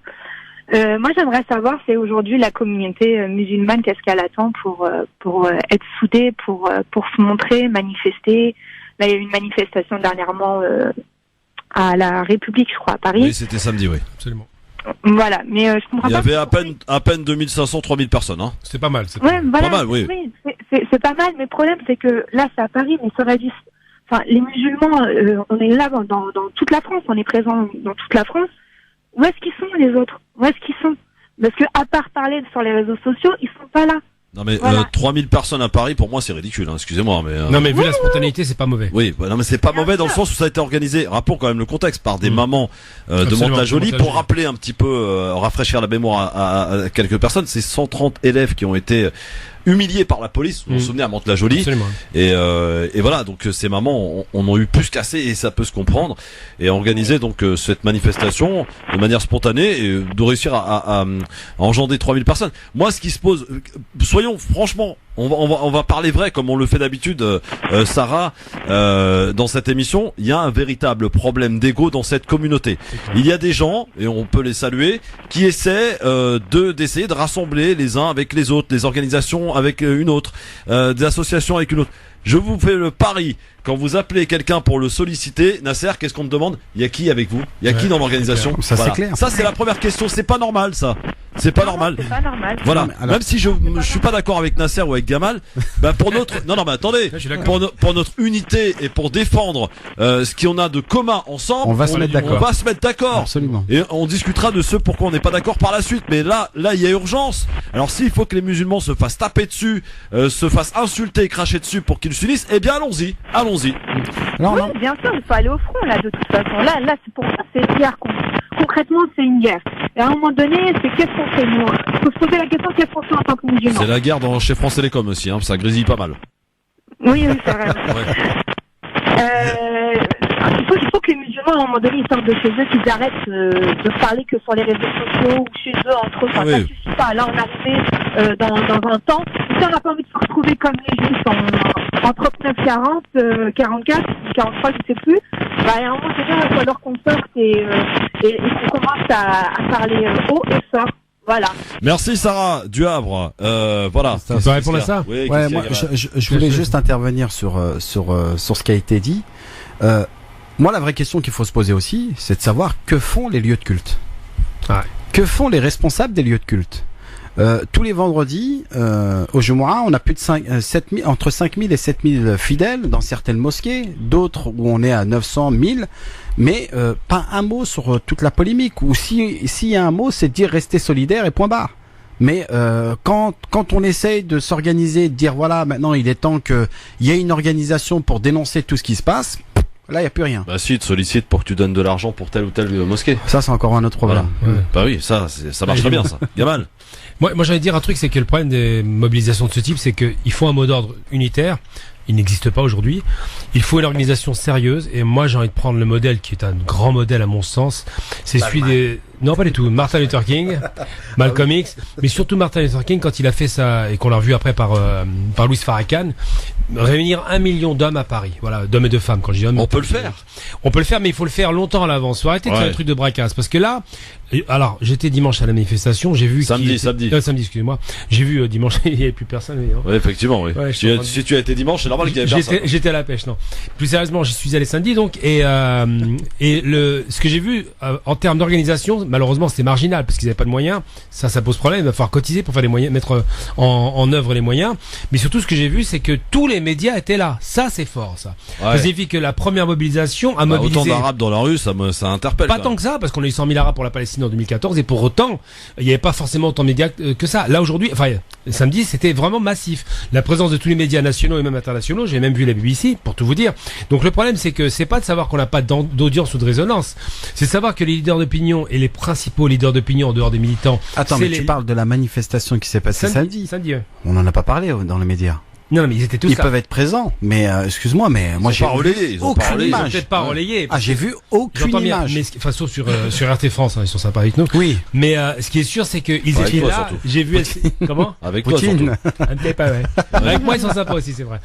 Moi, j'aimerais savoir, c'est aujourd'hui la communauté musulmane, qu'est-ce qu'elle attend pour être soudée, pour se montrer, manifester. Là, il y a eu une manifestation dernièrement à la République, je crois, à Paris. Oui, c'était samedi, oui, absolument. Voilà, mais je comprends pas. Il y avait à peine 2500, 3000 personnes, hein. C'était pas mal. Voilà, pas mal, oui. C'est pas mal, mais le problème, c'est que là, c'est à Paris, mais ça aurait dû... Enfin, les musulmans, on est là dans toute la France, on est présent dans toute la France. Où est-ce qu'ils sont, les autres? Où est-ce qu'ils sont? Parce que, à part parler sur les réseaux sociaux, ils sont pas là. Non mais 3000 personnes à Paris, pour moi c'est ridicule, hein, excusez-moi, mais non mais vu la spontanéité, c'est pas mauvais. Oui, non mais c'est pas mauvais dans le sens où ça a été organisé. Rappelons quand même le contexte par des mamans de Mantes-la-Jolie, pour rappeler un petit peu, rafraîchir la mémoire à quelques personnes. C'est 130 élèves qui ont été humiliés par la police, vous vous souvenez, à Mantes-la-Jolie. Et voilà, donc ces mamans on a eu plus cassé, et ça peut se comprendre, et organiser donc cette manifestation de manière spontanée, et de réussir à engendrer 3000 personnes. Moi, ce qui se pose, soyons franchement, on va parler vrai comme on le fait d'habitude, Sarah, dans cette émission. Il y a un véritable problème d'ego dans cette communauté. Il y a des gens, et on peut les saluer, qui essaient d'essayer de rassembler les uns avec les autres, les organisations avec une autre, des associations avec une autre. Je vous fais le pari, quand vous appelez quelqu'un pour le solliciter, Nasser, qu'est-ce qu'on te demande? Il y a qui avec vous? Il y a qui dans l'organisation? Ça, voilà. C'est clair. Ça, c'est la première question. C'est pas normal, ça. C'est pas normal. C'est pas normal. Voilà. Alors... Même si je suis pas d'accord avec Nasser ou avec Gamal, pour notre, non, mais attendez, pour notre unité et pour défendre ce qu'on a de commun ensemble, on va se mettre d'accord. Absolument. Et on discutera de ce pourquoi on n'est pas d'accord par la suite. Mais là, il y a urgence. Alors, s'il faut que les musulmans se fassent taper dessus, se fassent insulter et cracher dessus pour qu'ils s'unissent, eh bien, allons-y. Oui, bien sûr, il faut aller au front, là, de toute façon. Là, c'est pour ça, c'est une guerre. Concrètement, c'est une guerre. Et à un moment donné, c'est qu'est-ce qu'on fait, nous? Il faut se poser la question, qu'est-ce qu'on fait en tant que musulmans? C'est la guerre chez France Télécom aussi, hein, ça grésille pas mal. Oui, c'est vrai. Il faut que les musulmans, à un moment donné, ils sortent de chez eux, qu'ils arrêtent de parler que sur les réseaux sociaux ou chez eux, entre eux. Enfin, ça suffit pas. Là, on est arrivé dans un temps où on n'a pas envie de se retrouver comme les juifs en 39, 40, 44, 43, je sais plus. À un moment donné, il va falloir qu'on sorte et qu'on commence à parler haut et fort. Voilà. Merci Sarah du Havre. Voilà. Ça peut répondre à ça? Oui, moi, je voulais juste intervenir sur ce qui a été dit. Moi, la vraie question qu'il faut se poser aussi, c'est de savoir que font les lieux de culte. Que font les responsables des lieux de culte. Tous les vendredis, au Jumu'ah, on a plus de entre 5000 et 7000 fidèles dans certaines mosquées, d'autres où on est à 900, 1000, mais pas un mot sur toute la polémique. Ou s'il y a un mot, c'est de dire rester solidaire et point barre. Mais quand on essaye de s'organiser, de dire voilà, maintenant il est temps qu'il y ait une organisation pour dénoncer tout ce qui se passe, là il n'y a plus rien. Bah si, te sollicite pour que tu donnes de l'argent pour telle ou telle mosquée. Ça c'est encore un autre problème. Voilà. Bah oui, ça marche très bien ça. Gamal. Moi j'allais dire un truc, c'est que le problème des mobilisations de ce type, c'est qu'il faut un mot d'ordre unitaire. Il n'existe pas aujourd'hui. Il faut une organisation sérieuse. Et moi, j'ai envie de prendre le modèle qui est un grand modèle à mon sens. C'est celui des... Non, pas du tout. Martin Luther King, Malcolm X, mais surtout Martin Luther King quand il a fait ça, et qu'on l'a revu après par Louis Farrakhan, réunir 1 million d'hommes à Paris. Voilà, d'hommes et de femmes. Quand je dis hommes, on peut le faire. On peut le faire, mais il faut le faire longtemps à l'avance. Faut arrêter de faire un truc de braquage. Parce que là, alors, j'étais dimanche à la manifestation, j'ai vu... Samedi, excusez-moi. J'ai vu dimanche, il n'y avait plus personne. Hein. Oui, effectivement, oui. Ouais, si tu as été dimanche, c'est normal qu'il y avait personne. J'étais à la pêche, non. Plus sérieusement, j'y suis allé samedi, donc, ce que j'ai vu, en termes d'organisation, malheureusement, c'était marginal, parce qu'ils n'avaient pas de moyens. Ça pose problème. Il va falloir cotiser pour faire les moyens, mettre en œuvre les moyens. Mais surtout, ce que j'ai vu, c'est que tous les médias étaient là. Ça, c'est fort, ça. Ouais. Ça signifie que la première mobilisation a mobilisé... Autant d'Arabes dans la rue, ça interpelle. Pas tant que ça, parce qu'on a eu 100 000 Arabes pour la Palestine en 2014, et pour autant, il n'y avait pas forcément autant de médias que ça. Là, aujourd'hui, samedi, c'était vraiment massif. La présence de tous les médias nationaux et même internationaux, j'ai même vu la BBC, pour tout vous dire. Donc le problème, c'est que c'est pas de savoir qu'on n'a pas d'audience ou de résonance, c'est de savoir que les leaders d'opinion et les principaux leaders d'opinion en dehors des militants... Attends, mais tu parles de la manifestation qui s'est passée samedi. On n'en a pas parlé dans les médias. Non, mais ils étaient tous là. Ils peuvent être présents, mais excuse-moi, mais moi j'ai vu aucune image. Ils ont peut-être pas relayé. Ah, j'ai vu aucune image. Mais sauf sur RT France, hein, ils sont sympas avec nous. Oui. Mais ce qui est sûr, c'est qu'ils étaient là. Surtout. J'ai vu comment avec toi surtout. Avec moi, ils sont sympas aussi, c'est vrai.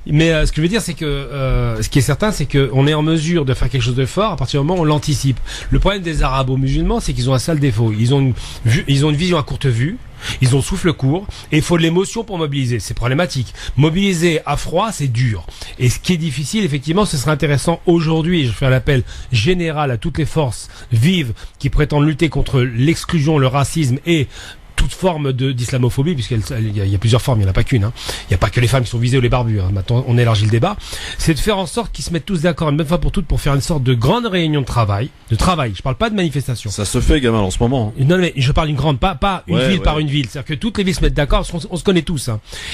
Mais ce que je veux dire, c'est que ce qui est certain, c'est que on est en mesure de faire quelque chose de fort à partir du moment où on l'anticipe. Le problème des arabo-musulmans, c'est qu'ils ont un sale défaut. Ils ont une vision à courte vue. Ils ont souffle court et il faut de l'émotion pour mobiliser. C'est problématique. Mobiliser à froid, c'est dur. Et ce qui est difficile, effectivement, ce serait intéressant aujourd'hui, je fais un appel général à toutes les forces vives qui prétendent lutter contre l'exclusion, le racisme et toute forme d'islamophobie, puisqu'il y a plusieurs formes, il n'y en a pas qu'une. Il n'y a pas que les femmes qui sont visées ou les barbus. Maintenant, on élargit le débat. C'est de faire en sorte qu'ils se mettent tous d'accord une bonne fois pour toutes pour faire une sorte de grande réunion de travail. Je parle pas de manifestation. Ça se fait, gamin, en ce moment. Non, mais je parle d'une grande, pas une ville par une ville. C'est-à-dire que toutes les villes se mettent d'accord, parce qu'on se connaît tous.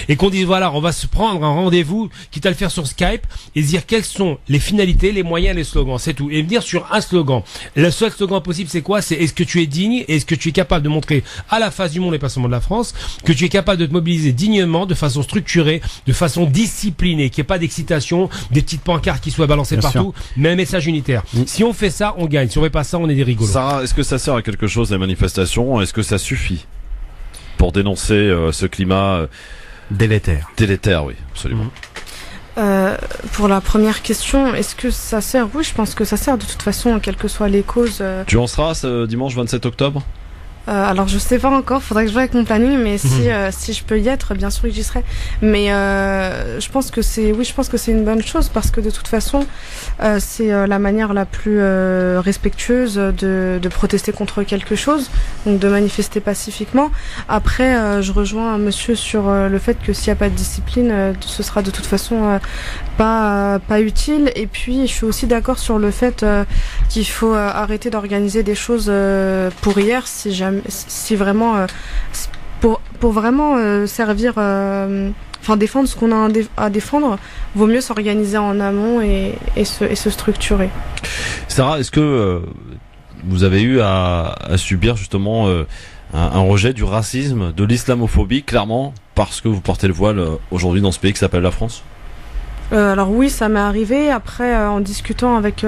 Et qu'on dise, voilà, on va se prendre un rendez-vous, quitte à le faire sur Skype, et se dire quelles sont les finalités, les moyens, les slogans. C'est tout. Et venir sur un slogan. Le seul slogan possible, c'est quoi? C'est est-ce que tu es digne et est-ce que tu es capable de montrer à la face du monde et pas seulement de la France, que tu es capable de te mobiliser dignement, de façon structurée, de façon disciplinée, qu'il n'y ait pas d'excitation, des petites pancartes qui soient balancées partout, mais un message unitaire. Si on fait ça, on gagne. Si on fait pas ça, on est des rigolos. Sarah, est-ce que ça sert à quelque chose, les manifestations? Est-ce que ça suffit pour dénoncer ce climat délétère? Délétère, oui, absolument. Pour la première question, est-ce que ça sert? Oui, je pense que ça sert de toute façon, quelles que soient les causes. Tu en seras ce dimanche 27 octobre? Alors je sais pas encore, faudrait que je vois avec mon planning, mais si je peux y être, bien sûr que j'y serai. Mais je pense que c'est une bonne chose parce que de toute façon c'est la manière la plus respectueuse de protester contre quelque chose, donc de manifester pacifiquement. Après je rejoins monsieur sur le fait que s'il n'y a pas de discipline, ce sera de toute façon pas utile. Et puis je suis aussi d'accord sur le fait qu'il faut arrêter d'organiser des choses pour hier si vraiment pour vraiment servir défendre ce qu'on a à défendre, vaut mieux s'organiser en amont et se structurer. Sarah, est-ce que vous avez eu à subir justement un rejet du racisme, de l'islamophobie, clairement, parce que vous portez le voile aujourd'hui dans ce pays qui s'appelle la France? Alors oui, ça m'est arrivé. Après, en discutant avec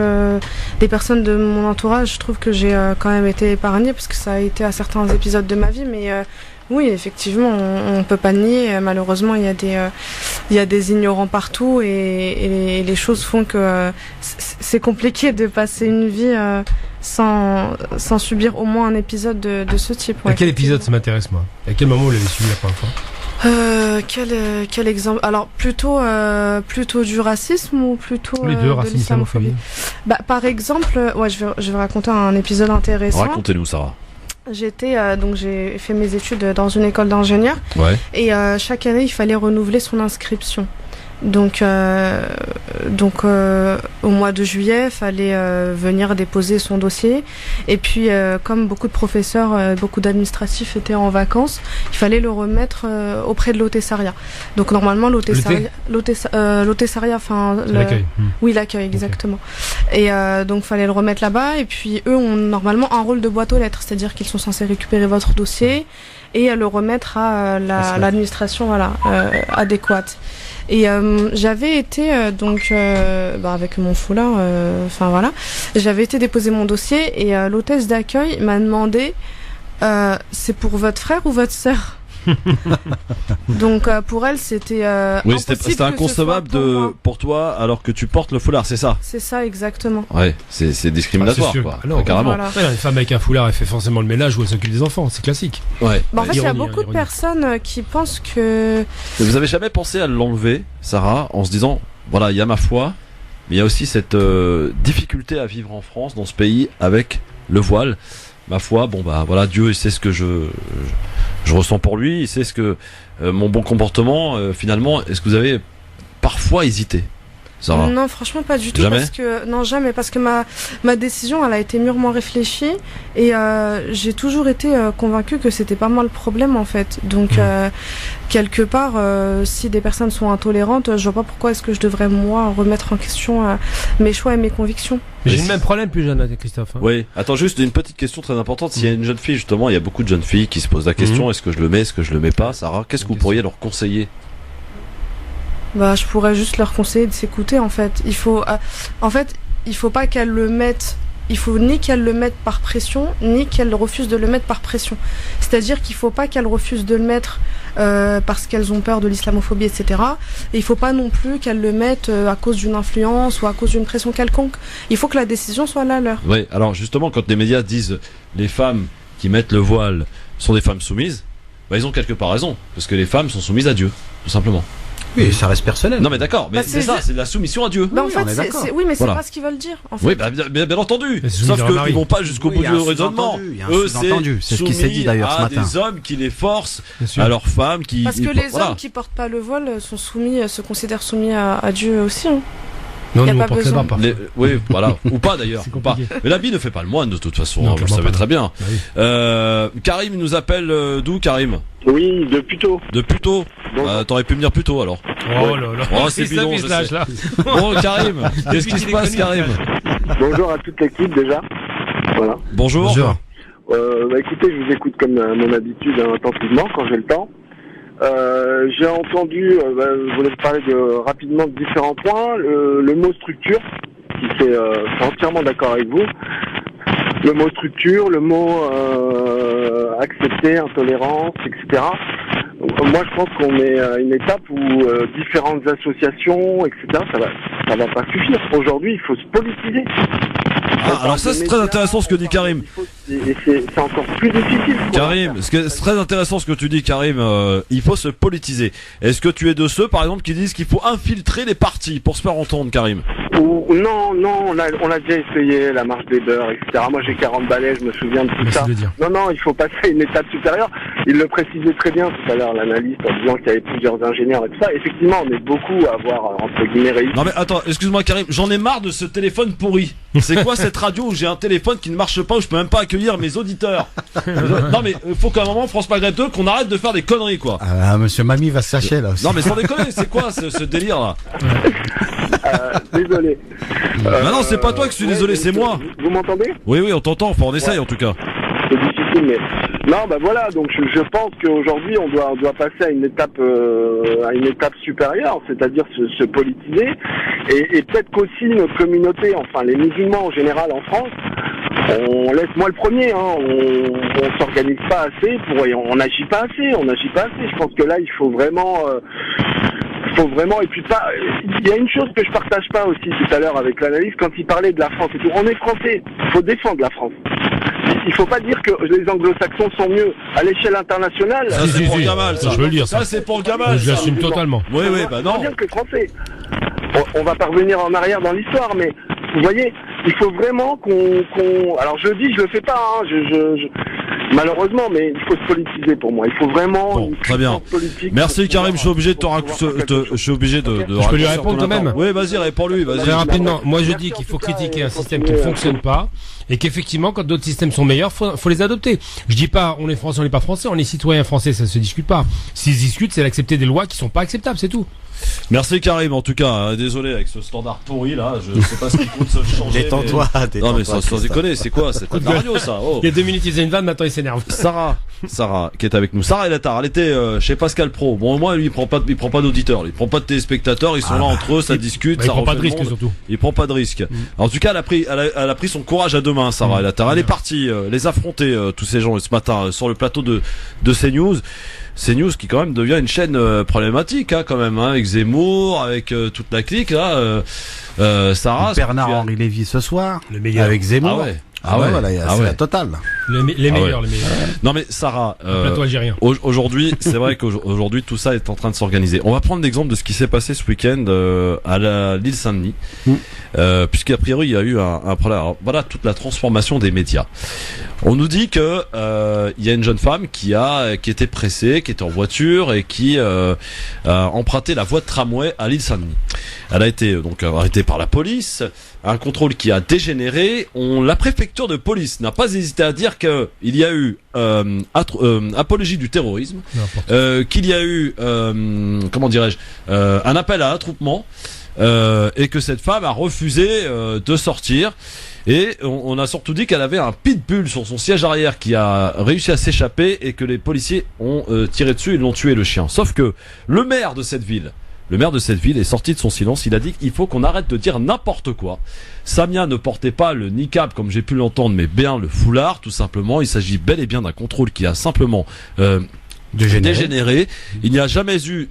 des personnes de mon entourage, je trouve que j'ai quand même été épargnée parce que ça a été à certains épisodes de ma vie. Mais oui, effectivement, on peut pas nier. Malheureusement, il y a des ignorants partout et les choses font que c'est compliqué de passer une vie sans subir au moins un épisode de ce type. À quel épisode ça m'intéresse, moi? À quel moment vous l'avez suivi la première fois? Quel exemple? Alors plutôt du racisme ou plutôt les deux, de racisme, l'islamophobie. Par exemple, je vais raconter un épisode intéressant. Racontez-nous, Sarah. J'ai fait mes études dans une école d'ingénieur. Ouais. Et chaque année, il fallait renouveler son inscription. Donc au mois de juillet, fallait venir déposer son dossier. Et puis, comme beaucoup de professeurs, beaucoup d'administratifs étaient en vacances, il fallait le remettre auprès de l'hôtessariat. Donc normalement, l'hôtessariat, l'accueil. Oui, l'accueil, exactement. Okay. Et donc fallait le remettre là-bas. Et puis eux ont normalement un rôle de boîte aux lettres, c'est-à-dire qu'ils sont censés récupérer votre dossier et le remettre à l'administration, adéquate. Et j'avais été avec mon foulard, j'avais été déposer mon dossier et l'hôtesse d'accueil m'a demandé c'est pour votre frère ou votre sœur? Donc pour elle c'était oui, c'était inconcevable pour toi alors que tu portes le foulard, c'est ça? C'est ça exactement. Ouais, c'est discriminatoire quoi. Alors, carrément. Voilà. Ouais, une femme avec un foulard elle fait forcément le ménage ou elle s'occupe des enfants, c'est classique. Ouais. En fait, il y a beaucoup de personnes qui pensent que. Mais vous avez jamais pensé à l'enlever, Sarah, en se disant voilà, il y a ma foi, mais il y a aussi cette difficulté à vivre en France, dans ce pays, avec le voile. Ma foi, Dieu il sait ce que je ressens pour lui, il sait ce que mon bon comportement, finalement, est-ce que vous avez parfois hésité, Sarah? Non, franchement pas du tout. Jamais? Jamais, parce que ma décision elle a été mûrement réfléchie et j'ai toujours été convaincue que c'était pas moi le problème en fait. Donc quelque part, si des personnes sont intolérantes, je vois pas pourquoi est-ce que je devrais moi remettre en question mes choix et mes convictions. J'ai le même problème plus jeune, Christophe. Hein. Oui, attends, juste une petite question très importante. S'il y a une jeune fille, justement, il y a beaucoup de jeunes filles qui se posent la question, est-ce que je le mets, est-ce que je le mets pas, Sarah? Qu'est-ce que vous pourriez leur conseiller? Je pourrais juste leur conseiller de s'écouter, en fait. Il faut pas qu'elles le mettent. Il faut ni qu'elles le mettent par pression, ni qu'elles refusent de le mettre par pression. C'est-à-dire qu'il faut pas qu'elles refusent de le mettre parce qu'elles ont peur de l'islamophobie, etc. Et il faut pas non plus qu'elles le mettent à cause d'une influence ou à cause d'une pression quelconque. Il faut que la décision soit la leur. Oui, alors justement, quand les médias disent les femmes qui mettent le voile sont des femmes soumises, ils ont quelque part raison. Parce que les femmes sont soumises à Dieu, tout simplement. Oui, ça reste personnel. Non mais d'accord, mais c'est ça, c'est de la soumission à Dieu. En fait, c'est pas ce qu'ils veulent dire. En fait. Oui, bien entendu. Sauf qu'ils vont pas jusqu'au bout du raisonnement. Eux, c'est ce qui s'est dit d'ailleurs ce matin. Des hommes qui les forcent à leurs femmes qui. Parce que les hommes qui portent pas le voile se considèrent soumis à Dieu aussi. Hein. Non, nous, on porte pas. Oui, voilà. Ou pas d'ailleurs. Mais l'habit ne fait pas le moine de toute façon, vous le savez très bien. Karim nous appelle d'où, Karim? Oui, de Puteaux. De Puteaux. T'aurais pu venir plus tôt alors. Oh là là. Oh, c'est bidon, je sais. Bon, Karim, qu'est-ce qui se passe, Karim? Bonjour à toute l'équipe déjà. Voilà. Bonjour. Écoutez, je vous écoute comme à mon habitude attentivement quand j'ai le temps. J'ai entendu, vous voulez parler rapidement de différents points. Le mot structure, qui fait entièrement d'accord avec vous. Le mot structure, le mot accepter, intolérance, etc. Moi, je pense qu'on est à une étape où différentes associations, etc., ça va pas suffire. Aujourd'hui, il faut se politiser. Alors ça, c'est très intéressant ce que dit Karim. C'est encore plus difficile. Karim, c'est très intéressant ce que tu dis, Karim. Il faut se politiser. Est-ce que tu es de ceux, par exemple, qui disent qu'il faut infiltrer les partis pour se faire entendre, Karim? Non, on a déjà essayé la marche des beurs, etc. Moi, j'ai 40 balais, je me souviens de tout ça. Non, il faut passer à une étape supérieure. Il le précisait très bien tout à l'heure, l'analyste, en disant qu'il y avait plusieurs ingénieurs et tout ça. Effectivement, on est beaucoup à avoir, entre guillemets, réussi. Non mais attends, excuse-moi, Karim, j'en ai marre de ce téléphone pourri. C'est quoi cette radio où j'ai un téléphone qui ne marche pas, où je peux même pas accueillir mes auditeurs? Non mais faut qu'à un moment, France Maghreb 2, qu'on arrête de faire des conneries, quoi. Monsieur Mamie va se sacher là aussi. Non mais sans déconner, c'est quoi ce délire là? Désolé. Non, c'est pas toi que je suis désolé, c'est moi. Vous m'entendez? Oui, on t'entend, enfin on essaye en tout cas. C'est difficile, mais non, voilà. Donc je pense qu'aujourd'hui on doit passer à une étape supérieure, c'est-à-dire se politiser et peut-être qu'aussi notre communauté, enfin les musulmans en général en France, on laisse moi le premier, on s'organise pas assez on n'agit pas assez. Je pense que là il faut vraiment. Et puis il y a une chose que je partage pas aussi tout à l'heure avec l'analyse quand il parlait de la France et tout. On est français, il faut défendre la France. Il faut pas dire que les anglo-saxons sont mieux à l'échelle internationale. Ça c'est pour Gamal, ça. Je veux le dire. Ça c'est pour Gamal. Je l'assume totalement. Oui, non. Dire que français. On va pas revenir en arrière dans l'histoire, mais vous voyez, il faut vraiment qu'on. Alors je le fais pas. Malheureusement, mais il faut se politiser pour moi. Il faut vraiment. Bon, très bien. Merci Karim, je suis obligé de Je peux lui répondre quand même. Oui, vas-y, réponds-lui. Très rapidement. Moi, je dis qu'il faut critiquer un système qui ne fonctionne pas et qu'effectivement, quand d'autres systèmes sont meilleurs, faut les adopter. Je dis pas, on est français, on n'est pas français, on est citoyen français, ça se discute pas. S'ils discutent, c'est d'accepter des lois qui sont pas acceptables, c'est tout. Merci Karim, en tout cas, désolé avec ce standard pourri là, je sais pas ce qui compte se changer. Détends-toi. Non mais sans déconner, c'est quoi? C'est de la radio ça. Il y a 2 minutes il faisait une vanne, maintenant il s'énerve. Sarah. Sarah, qui est avec nous. Sarah Elatar, elle était chez Pascal Pro. Bon, moi, lui, il prend pas d'auditeurs, il prend pas de téléspectateurs, ils sont là entre eux, ça discute, ça il prend pas de risque surtout. Il prend pas de risque. En tout cas, elle a pris son courage à deux mains, Sarah Elatar. Elle est partie les affronter, tous ces gens, ce matin, sur le plateau de CNews. CNews qui quand même devient une chaîne problématique, quand même, avec Zemmour, avec toute la clique, là. Sarah. Bernard-Henri Lévy ce soir, le meilleur. Avec Zemmour. Voilà, c'est la totale. Les meilleurs. Non mais Sarah, plateau algérien. Aujourd'hui, c'est vrai qu'aujourd'hui tout ça est en train de s'organiser. On va prendre l'exemple de ce qui s'est passé ce week-end à l'île Saint-Denis, puisqu'a priori il y a eu un problème. Alors, voilà toute la transformation des médias. On nous dit que il y a une jeune femme qui était pressée, qui était en voiture et qui a emprunté la voie de tramway à l'île Saint-Denis. Elle a été donc arrêtée par la police. Un contrôle qui a dégénéré. La préfecture de police n'a pas hésité à dire qu'il y a eu apologie du terrorisme, qu'il y a eu un appel à attroupement, et que cette femme a refusé de sortir. Et on a surtout dit qu'elle avait un pitbull sur son siège arrière qui a réussi à s'échapper et que les policiers ont tiré dessus et l'ont tué, le chien. Sauf que le maire de cette ville est sorti de son silence. Il a dit qu'il faut qu'on arrête de dire n'importe quoi. Samia ne portait pas le niqab comme j'ai pu l'entendre, mais bien le foulard, tout simplement. Il s'agit bel et bien d'un contrôle qui a simplement dégénéré. Il n'y a jamais eu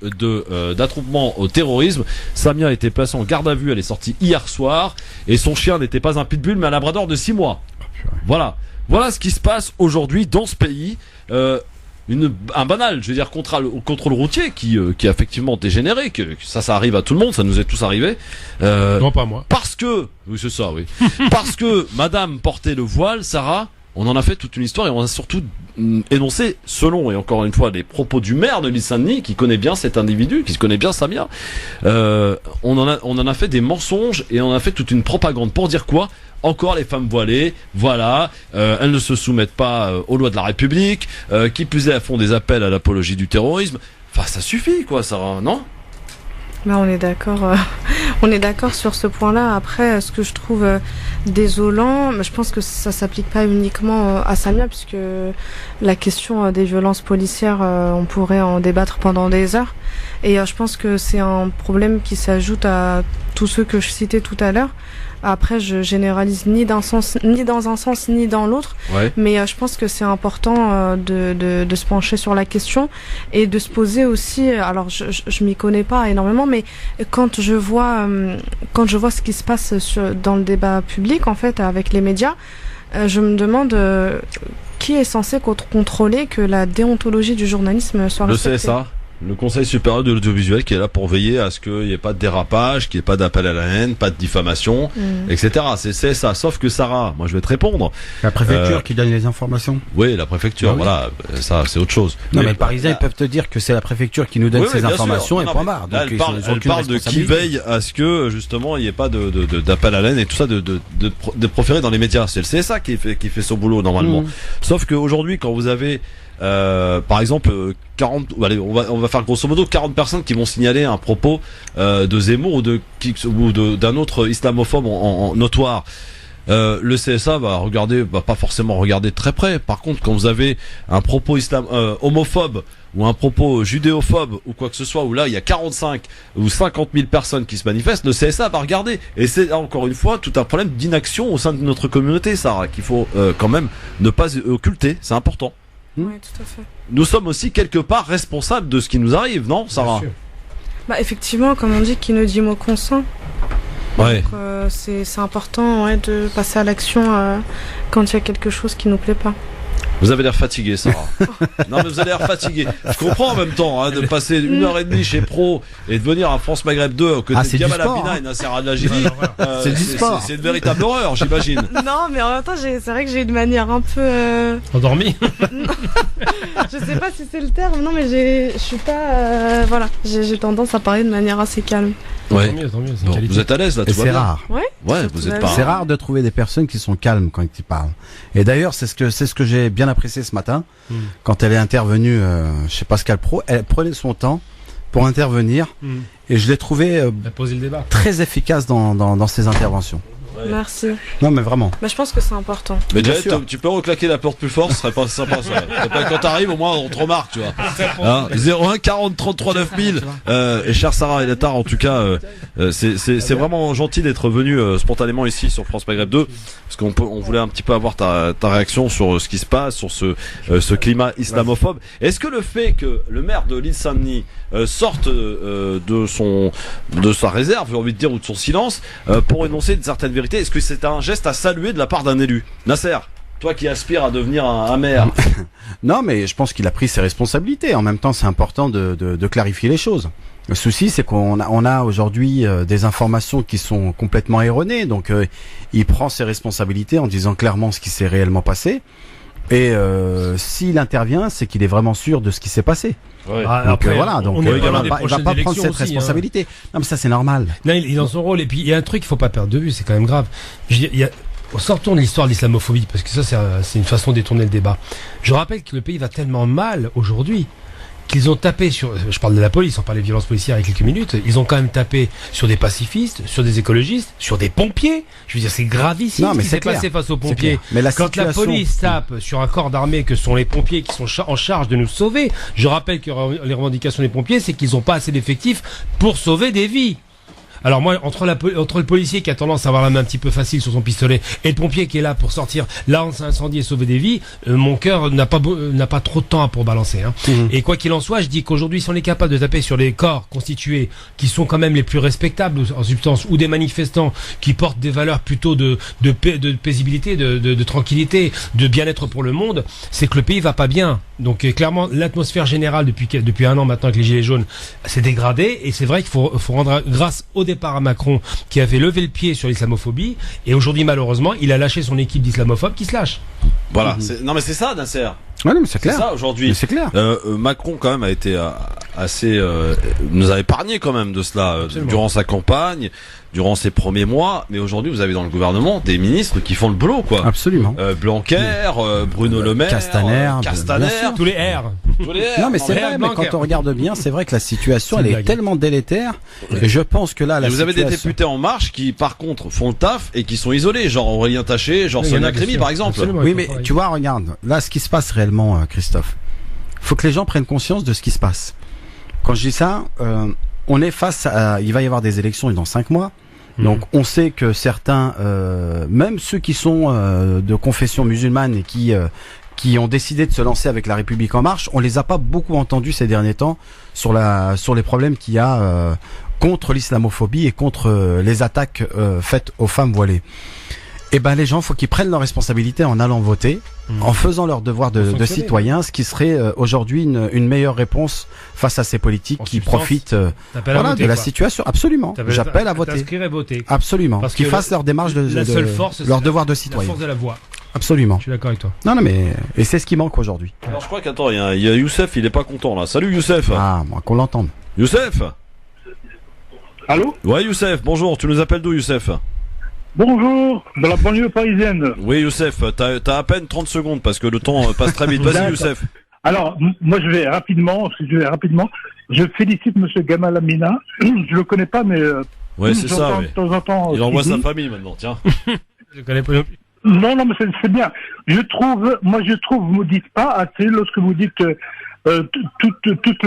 d'attroupement au terrorisme. Samia a été placée en garde à vue. Elle est sortie hier soir et son chien n'était pas un pitbull mais un labrador de 6 mois. Voilà ce qui se passe aujourd'hui dans ce pays. Un banal, je veux dire, contrôle routier qui a effectivement dégénéré, que ça arrive à tout le monde, ça nous est tous arrivé. Non, pas moi. Parce que, oui c'est ça, oui. Parce que Madame portait le voile, Sarah, on en a fait toute une histoire et on a surtout énoncé, selon et encore une fois les propos du maire de l'île Saint-Denis, qui connaît bien cet individu, qui connaît bien Samia. On en a fait des mensonges et on a fait toute une propagande pour dire quoi? Encore les femmes voilées, voilà, elles ne se soumettent pas aux lois de la République, qui plus est, elles font des appels à l'apologie du terrorisme. Enfin, ça suffit, quoi, Sarah, non? Bah, on est d'accord sur ce point-là. Après, ce que je trouve désolant, mais je pense que ça s'applique pas uniquement à Samia, puisque la question des violences policières, on pourrait en débattre pendant des heures. Et je pense que c'est un problème qui s'ajoute à tous ceux que je citais tout à l'heure. Après, je généralise ni dans un sens ni dans l'autre, mais je pense que c'est important de se pencher sur la question et de se poser aussi. Alors, je m'y connais pas énormément, mais quand je vois ce qui se passe dans le débat public, en fait, avec les médias, je me demande qui est censé contrôler que la déontologie du journalisme soit respectée. Le CSA. Le Conseil supérieur de l'audiovisuel qui est là pour veiller à ce qu'il n'y ait pas de dérapage, qu'il n'y ait pas d'appel à la haine, pas de diffamation, etc. C'est ça. Sauf que Sarah, moi je vais te répondre. La préfecture qui donne les informations. Oui, la préfecture, voilà. Ça, c'est autre chose. Non, mais les Parisiens, ils peuvent te dire que c'est la préfecture qui nous donne ces informations et point barre. Elle parle de qui veille à ce que, justement, il n'y ait pas d'appel à la haine et tout ça de proférer dans les médias. C'est le CSA qui fait son boulot, normalement. Sauf qu'aujourd'hui, quand vous avez par exemple 40, allez, on va faire grosso modo 40 personnes qui vont signaler un propos de Zemmour ou d'un autre islamophobe en notoire. Le CSA va pas forcément regarder de très près. Par contre, quand vous avez un propos homophobe ou un propos judéophobe ou quoi que ce soit, où là il y a 45 ou 50 000 personnes qui se manifestent, le CSA va regarder. Et c'est encore une fois tout un problème d'inaction au sein de notre communauté, Sarah, qu'il faut quand même ne pas occulter. C'est important. Oui, tout à fait. Nous sommes aussi quelque part responsables de ce qui nous arrive, non, Sarah? Bah effectivement, comme on dit, qui ne dit mot consent. Ouais. Donc c'est important de passer à l'action quand il y a quelque chose qui nous plaît pas. Vous avez l'air fatigué, Sarah. Non, mais vous avez l'air fatigué. Je comprends en même temps de passer 1h30 chez Pro et de venir à France Maghreb 2 aux côtés de Gamal Abina et Nasser Al-Lajili. C'est du sport. C'est une véritable horreur, j'imagine. Non, mais en même temps, c'est vrai que j'ai une manière un peu... Endormie. Je sais pas si c'est le terme, non, mais je suis pas... voilà, j'ai tendance à parler de manière assez calme. Ouais. Tant mieux, bon, vous êtes à l'aise là, tout va bien. C'est rare. Ouais, vous êtes pas. C'est rare de trouver des personnes qui sont calmes quand ils parlent. Et d'ailleurs, c'est ce que j'ai bien apprécié ce matin quand elle est intervenue chez Pascal Pro. Elle prenait son temps pour intervenir et je l'ai trouvé très efficace dans ses interventions. Merci. Non, mais vraiment. Mais je pense que c'est important. Mais déjà, tu peux reclaquer la porte plus fort, ce serait pas sympa ça. Quand t'arrives, au moins on te remarque, tu vois. Hein, 01 40 33 9000. Et chère Sarah Elatar, en tout cas, c'est vraiment gentil d'être venu spontanément ici sur France Maghreb 2, parce qu'on voulait un petit peu avoir ta réaction sur ce qui se passe, sur ce climat islamophobe. Est-ce que le fait que le maire de l'île Saint-Denis sorte de sa réserve, j'ai envie de dire, ou de son silence, pour énoncer une certaine vérité, est-ce que c'est un geste à saluer de la part d'un élu? Nasser, toi qui aspires à devenir un maire. Non, mais je pense qu'il a pris ses responsabilités. En même temps, c'est important de clarifier les choses. Le souci, c'est qu'on a aujourd'hui des informations qui sont complètement erronées. Donc, il prend ses responsabilités en disant clairement ce qui s'est réellement passé. Et s'il intervient, c'est qu'il est vraiment sûr de ce qui s'est passé. Ouais. Donc voilà, donc il va pas prendre cette responsabilité. Hein. Non, mais ça c'est normal. Non, il est dans son rôle. Et puis il y a un truc qu'il faut pas perdre de vue, c'est quand même grave. Sortons de l'histoire de l'islamophobie, parce que ça c'est une façon de détourner le débat. Je rappelle que le pays va tellement mal aujourd'hui qu'ils ont tapé sur, je parle de la police, on parle des violences policières il y a quelques minutes, ils ont quand même tapé sur des pacifistes, sur des écologistes, sur des pompiers. Je veux dire, c'est gravissime ce qui s'est passé face aux pompiers. Mais quand la police tape sur un corps d'armée que sont les pompiers qui sont en charge de nous sauver, je rappelle que les revendications des pompiers, c'est qu'ils n'ont pas assez d'effectifs pour sauver des vies. Alors moi, entre le policier qui a tendance à avoir la main un petit peu facile sur son pistolet et le pompier qui est là pour sortir l'arme incendie et sauver des vies, mon cœur n'a pas trop de temps pour balancer. Hein. Et quoi qu'il en soit, je dis qu'aujourd'hui, si on est capable de taper sur les corps constitués qui sont quand même les plus respectables en substance, ou des manifestants qui portent des valeurs plutôt de paisibilité, de tranquillité, de bien-être pour le monde, c'est que le pays va pas bien. Donc clairement, l'atmosphère générale depuis un an maintenant avec les Gilets jaunes s'est dégradée, et c'est vrai qu'il faut rendre grâce au départ à Macron qui avait levé le pied sur l'islamophobie, et aujourd'hui malheureusement il a lâché son équipe d'islamophobes qui se lâche. Voilà, non mais c'est ça, Nasser. Ouais, mais c'est clair. C'est ça aujourd'hui. C'est clair. Macron quand même a été assez nous a épargné quand même de cela durant sa campagne, durant ses premiers mois, mais aujourd'hui vous avez dans le gouvernement des ministres qui font le boulot, quoi. Absolument. Blanquer, Bruno Le Maire, Castaner, tous les R. Non mais c'est vrai, mais quand on regarde bien, c'est vrai que la situation elle est tellement délétère, et je pense que là vous avez des députés En Marche qui par contre font le taf et qui sont isolés, genre Aurélien Taché, genre Sonia Crémy par exemple. Oui, mais tu vois, regarde, là ce qui se passe réellement, Christophe, faut que les gens prennent conscience de ce qui se passe. Quand je dis ça, on est face à, il va y avoir des élections dans 5 mois. Donc on sait que certains, même ceux qui sont de confession musulmane et qui ont décidé de se lancer avec La République En Marche, on les a pas beaucoup entendus ces derniers temps sur les problèmes qu'il y a contre l'islamophobie et contre les attaques faites aux femmes voilées. Eh ben les gens, faut qu'ils prennent leurs responsabilités en allant voter, en faisant leur devoir de citoyen, ce qui serait aujourd'hui une meilleure réponse face à ces politiques qui profitent de la situation. Absolument. J'appelle à voter. Absolument. Parce qu'ils fassent leur démarche leur devoir de citoyen. La force de la voix. Absolument. Je suis d'accord avec toi. Non, mais et c'est ce qui manque aujourd'hui. Alors je crois qu'attends, il y a Youssef, il est pas content là. Salut Youssef. Ah, moi qu'on l'entende. Youssef. Allô? Ouais Youssef, bonjour. Tu nous appelles d'où Youssef? Bonjour, de la banlieue parisienne. Oui Youssef, t'as à peine 30 secondes parce que le temps passe très vite. Vas-y Youssef. Alors, moi je vais rapidement. Je félicite Monsieur Gamal Amina. Je le connais pas, mais ouais, c'est ça. De temps en temps, il envoie sa famille maintenant, tiens. Je connais pas non plus. Non, mais c'est bien. Je trouve, vous me dites pas assez lorsque vous dites toute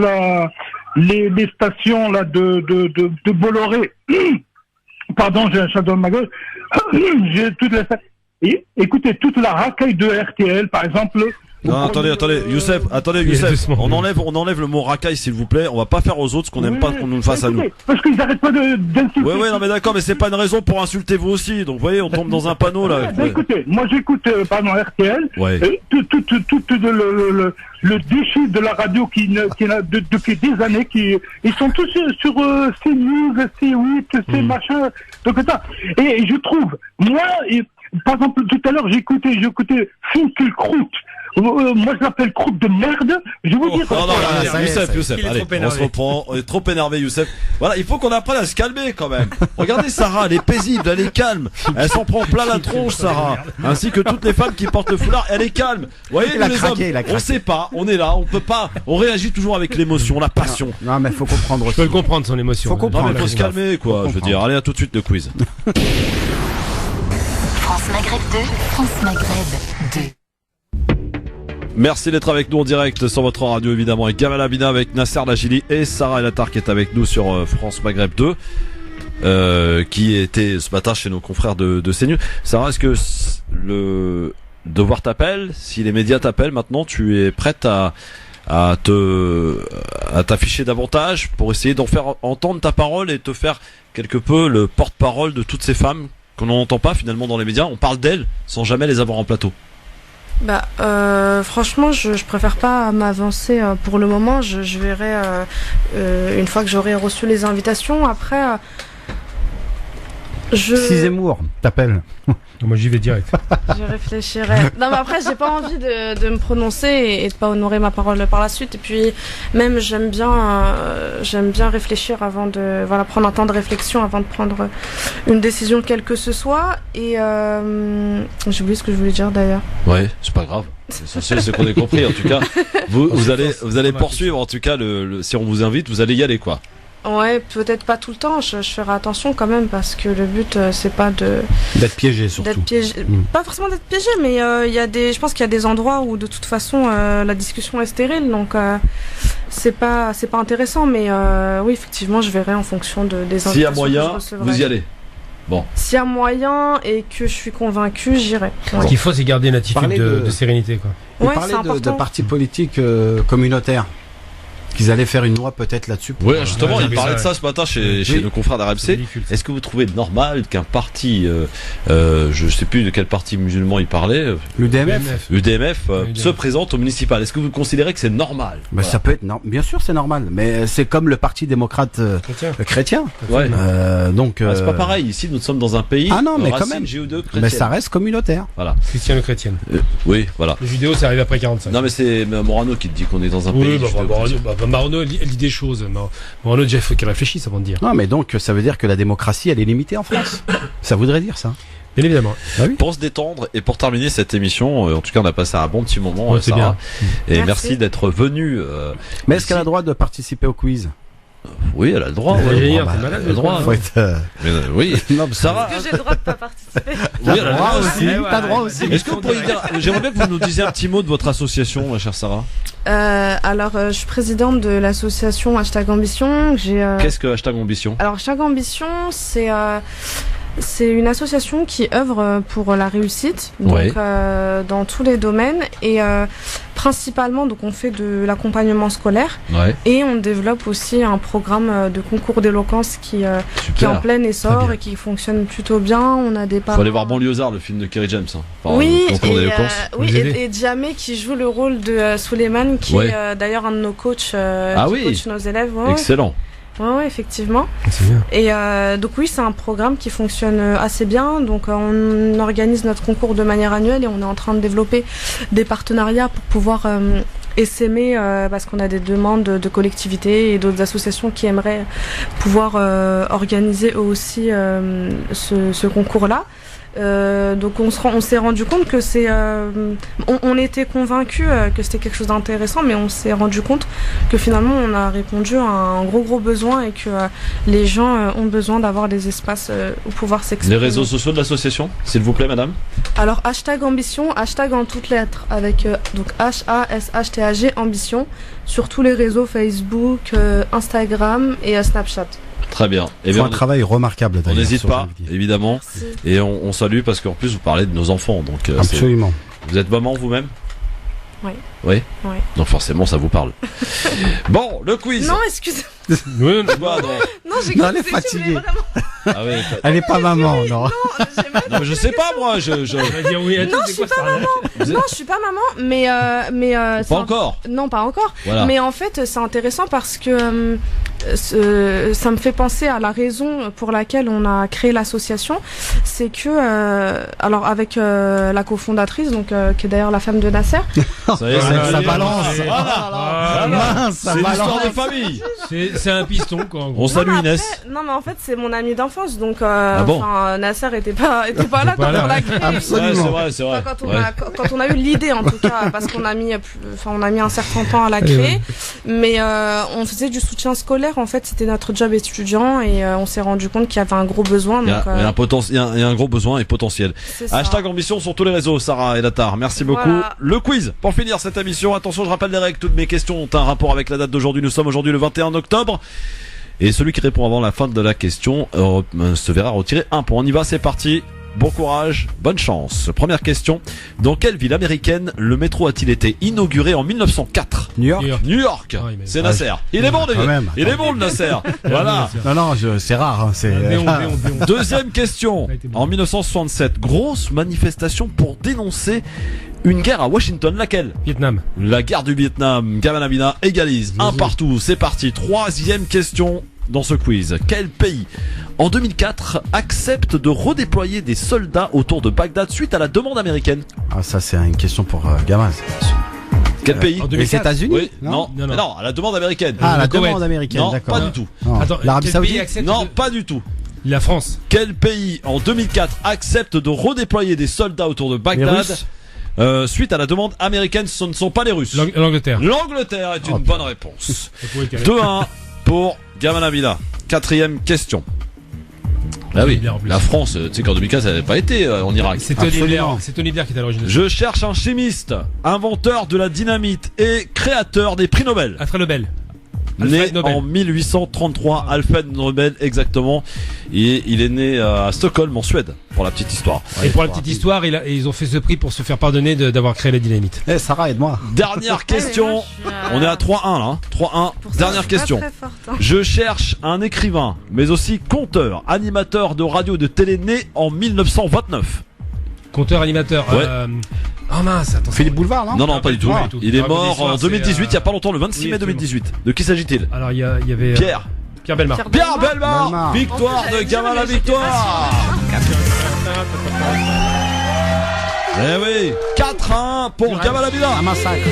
les stations là de Bolloré. Pardon, j'ai un chat dans ma gueule. J'ai écoutez, toute la racaille de RTL, par exemple. Non, attendez, Youssef, on enlève le mot racaille, s'il vous plaît. On va pas faire aux autres ce qu'on n'aime pas qu'on nous le fasse à nous. Parce qu'ils n'arrêtent pas d'insulter. Ouais, non, mais d'accord, mais c'est pas une raison pour insulter vous aussi. Donc, vous voyez, on tombe dans un panneau, là. Écoutez, moi j'écoute, RTL. Ouais. Tout le déchet de la radio qui depuis des années, ils sont tous sur CNews, C8, C machin, donc ça. Et je trouve, moi, par exemple, tout à l'heure, j'écoutais Finkielkraut. Moi, je l'appelle croûte de merde. Je vous dis. Non, Youssef, allez, on se reprend. On est trop énervé, Youssef. Voilà, il faut qu'on apprenne à se calmer quand même. Regardez Sarah, elle est paisible, elle est calme. Elle s'en prend plein la tronche, Sarah. Ainsi que toutes les femmes qui portent le foulard, elle est calme. Vous voyez, nous les hommes, on sait pas, on est là, on peut pas, on réagit toujours avec l'émotion, la passion. Non, mais faut comprendre. Je peux le comprendre son émotion. Faut comprendre. Non, mais faut se calmer, quoi. Je veux dire, allez, à tout de suite le quiz. France Maghreb 2, France Maghreb 2. Merci d'être avec nous en direct sur votre radio évidemment avec Gamal Abina, avec Nasser Lachili et Sarah El Attar qui est avec nous sur France Maghreb 2 qui était ce matin chez nos confrères de CNews. Sarah, est-ce que le devoir t'appelle, si les médias t'appellent maintenant, tu es prête à t'afficher davantage pour essayer d'en faire entendre ta parole et te faire quelque peu le porte-parole de toutes ces femmes qu'on n'entend pas finalement dans les médias. On parle d'elles sans jamais les avoir en plateau. Franchement, je préfère pas m'avancer pour le moment. Je verrai une fois que j'aurai reçu les invitations. Après, Si Zemmour t'appelle. Moi j'y vais direct. Je réfléchirai. Non mais après j'ai pas envie de me prononcer et de pas honorer ma parole par la suite. Et puis même j'aime bien réfléchir avant de prendre un temps de réflexion avant de prendre une décision quelle que ce soit. Et j'ai oublié ce que je voulais dire d'ailleurs. Ouais, c'est pas grave. L'essentiel c'est qu'on ait compris. En tout cas, vous allez poursuivre. En tout cas, si on vous invite, vous allez y aller quoi. Ouais, peut-être pas tout le temps. Je ferai attention quand même parce que le but c'est pas d'être piégé surtout. Pas forcément d'être piégé, mais je pense qu'il y a des endroits où de toute façon la discussion est stérile, donc c'est pas intéressant. Mais oui, effectivement, je verrai en fonction des invitations. S'il y a moyen, vous y allez. Bon. S'il y a moyen et que je suis convaincue, j'irai. Ouais. Ce qu'il faut, c'est garder une attitude de sérénité, quoi. Vous parlez de partis politiques communautaires. Qu'ils allaient faire une loi peut-être là-dessus. Oui, justement, il parlait de ça ce matin chez nos confrères d'RMC. Est-ce que vous trouvez normal qu'un parti, je sais plus de quel parti musulman il parlait, UDMF se présente au municipal? Est-ce que vous considérez que c'est normal? Ça peut être bien sûr c'est normal, mais c'est comme le parti démocrate chrétien. Ouais. Donc c'est pas pareil. Ici, nous sommes dans un pays. Ah non, mais quand même. Mais ça reste communautaire. Voilà. Christiano-chrétienne. Oui, voilà. Les judéo, c'est arrivé après 45. Non, mais c'est Morano qui te dit qu'on est dans un pays. Morano, elle dit des choses. Morano, déjà, il faut qu'il réfléchisse avant de dire. Non, mais donc, ça veut dire que la démocratie, elle est limitée en France. Ça voudrait dire ça. Bien évidemment. Ah oui. Pour se détendre et pour terminer cette émission, en tout cas, on a passé un bon petit moment. Ouais, c'est bien. Et merci d'être venu. Mais est-ce qu'elle a le droit de participer au quiz? Oui, elle a le droit. T'es malade, le droit. Oui. Non, Sarah. Est-ce que j'ai le droit de pas participer? Oui, elle a le droit aussi. T'as le droit aussi. Est-ce que vous pourriez dire, j'aimerais bien que vous nous disiez un petit mot de votre association, ma chère Sarah. Alors, je suis présidente de l'association Hashtag Ambition. Qu'est-ce que Hashtag Ambition? Alors, Hashtag Ambition, c'est une association qui œuvre pour la réussite, donc dans tous les domaines et principalement donc on fait de l'accompagnement scolaire et on développe aussi un programme de concours d'éloquence qui est en plein essor et qui fonctionne plutôt bien. On a des parents. Faut aller voir Banlieusard, le film de Kerry James. Et Djamé qui joue le rôle de Suleiman qui est d'ailleurs un de nos coachs qui coach nos élèves. Excellent. Ouais, effectivement. C'est bien. Et donc oui, c'est un programme qui fonctionne assez bien. Donc on organise notre concours de manière annuelle et on est en train de développer des partenariats pour pouvoir essaimer parce qu'on a des demandes de collectivités et d'autres associations qui aimeraient pouvoir organiser eux aussi ce concours-là. Donc on s'est rendu compte que on était convaincus que c'était quelque chose d'intéressant, mais on s'est rendu compte que finalement on a répondu à un gros besoin et que les gens ont besoin d'avoir des espaces où pouvoir s'exprimer. Les réseaux sociaux de l'association, s'il vous plaît, madame. Alors Hashtag Ambition, hashtag en toutes lettres avec donc HASHTAG Ambition sur tous les réseaux Facebook, Instagram et Snapchat. Très bien. C'est un travail remarquable d'ailleurs. On n'hésite pas, évidemment. Merci. Et on salue parce qu'en plus vous parlez de nos enfants. Donc, absolument. Vous êtes maman vous-même? Oui. Oui. Donc forcément ça vous parle. Bon, le quiz. Non, excusez-moi. Oui, non, j'ai elle est fatiguée. Ah ouais, elle est pas maman, non. Non, mais je sais pas moi. Non, je suis pas maman. Non, je suis pas maman, mais pas encore. Non, pas encore. Voilà. Mais en fait, c'est intéressant parce que ça me fait penser à la raison pour laquelle on a créé l'association. C'est que, alors avec la cofondatrice, donc qui est d'ailleurs la femme de Nasser. Ça balance. C'est une histoire de famille. C'est un piston quoi. On salue Inès. Non mais en fait c'est mon ami d'enfance donc Nasser était pas là quand on l'a créé. Absolument. Ouais, c'est vrai. Quand on a eu l'idée en tout cas parce qu'on a mis un certain temps à la créer, mais on faisait du soutien scolaire en fait, c'était notre job étudiant et on s'est rendu compte qu'il y avait un gros besoin. Il y a a un gros besoin et potentiel. Hashtag ambition sur tous les réseaux, Sarah et Latar. Merci beaucoup. Le quiz pour finir cette émission. Attention, je rappelle les règles. Toutes mes questions ont un rapport avec la date d'aujourd'hui. Nous sommes aujourd'hui le 21 octobre. Et celui qui répond avant la fin de la question se verra retirer un point. On y va, c'est parti. Bon courage, bonne chance. Première question. Dans quelle ville américaine le métro a-t-il été inauguré en 1904 ? New York. New York. C'est Nasser. Il est bon, il est bon le Nasser. Voilà. Non, c'est rare. Deuxième question. En 1967, grosse manifestation pour dénoncer une guerre à Washington. Laquelle ? Vietnam. La guerre du Vietnam. Gamal Amina égalise. Un partout. C'est parti. Troisième question dans ce quiz. Quel pays, en 2004, accepte de redéployer des soldats autour de Bagdad suite à la demande américaine ? Ah, ça, c'est une question pour Gamal. Quel pays ? Les États-Unis ? Oui. Non, à la demande américaine. Ah, la demande américaine, non, d'accord. pas du tout. Attends, l'Arabie Saoudite ? Non, pas du tout. La France. Quel pays, en 2004, accepte de redéployer des soldats autour de Bagdad suite à la demande américaine? Ce ne sont pas les Russes. L'Angleterre. L'Angleterre est une bonne réponse. 2-1 pour Gamal Amina. Quatrième question. Ah oui, la France, tu sais qu'en 2004, ça n'avait pas été en Irak. C'est Tony Blair qui est à l'origine. Je cherche un chimiste, inventeur de la dynamite et créateur des prix Nobel. Alfred Nobel. Né en 1833, Alfred Nobel exactement. Et il est né à Stockholm en Suède, pour la petite histoire. Et pour la petite histoire, ils ont fait ce prix pour se faire pardonner d'avoir créé la dynamite. Sarah, aide-moi. Dernière question. On est à 3-1 là. 3-1. Dernière question. Je cherche un écrivain, mais aussi conteur, animateur de radio et de télé né en 1929. Conteur, animateur. Ouais. Oh mince, attends. Philippe Boulevard, non ? Non, pas du tout. Il est mort en 2018, il n'y a pas longtemps, le 26 mai 2018. De qui s'agit-il ? Alors, il y avait. Pierre Bellemare. Pierre Bellemare. Victoire de Gamal, la victoire. Eh oui, 4-1 pour Gamal Amina. Un massacre.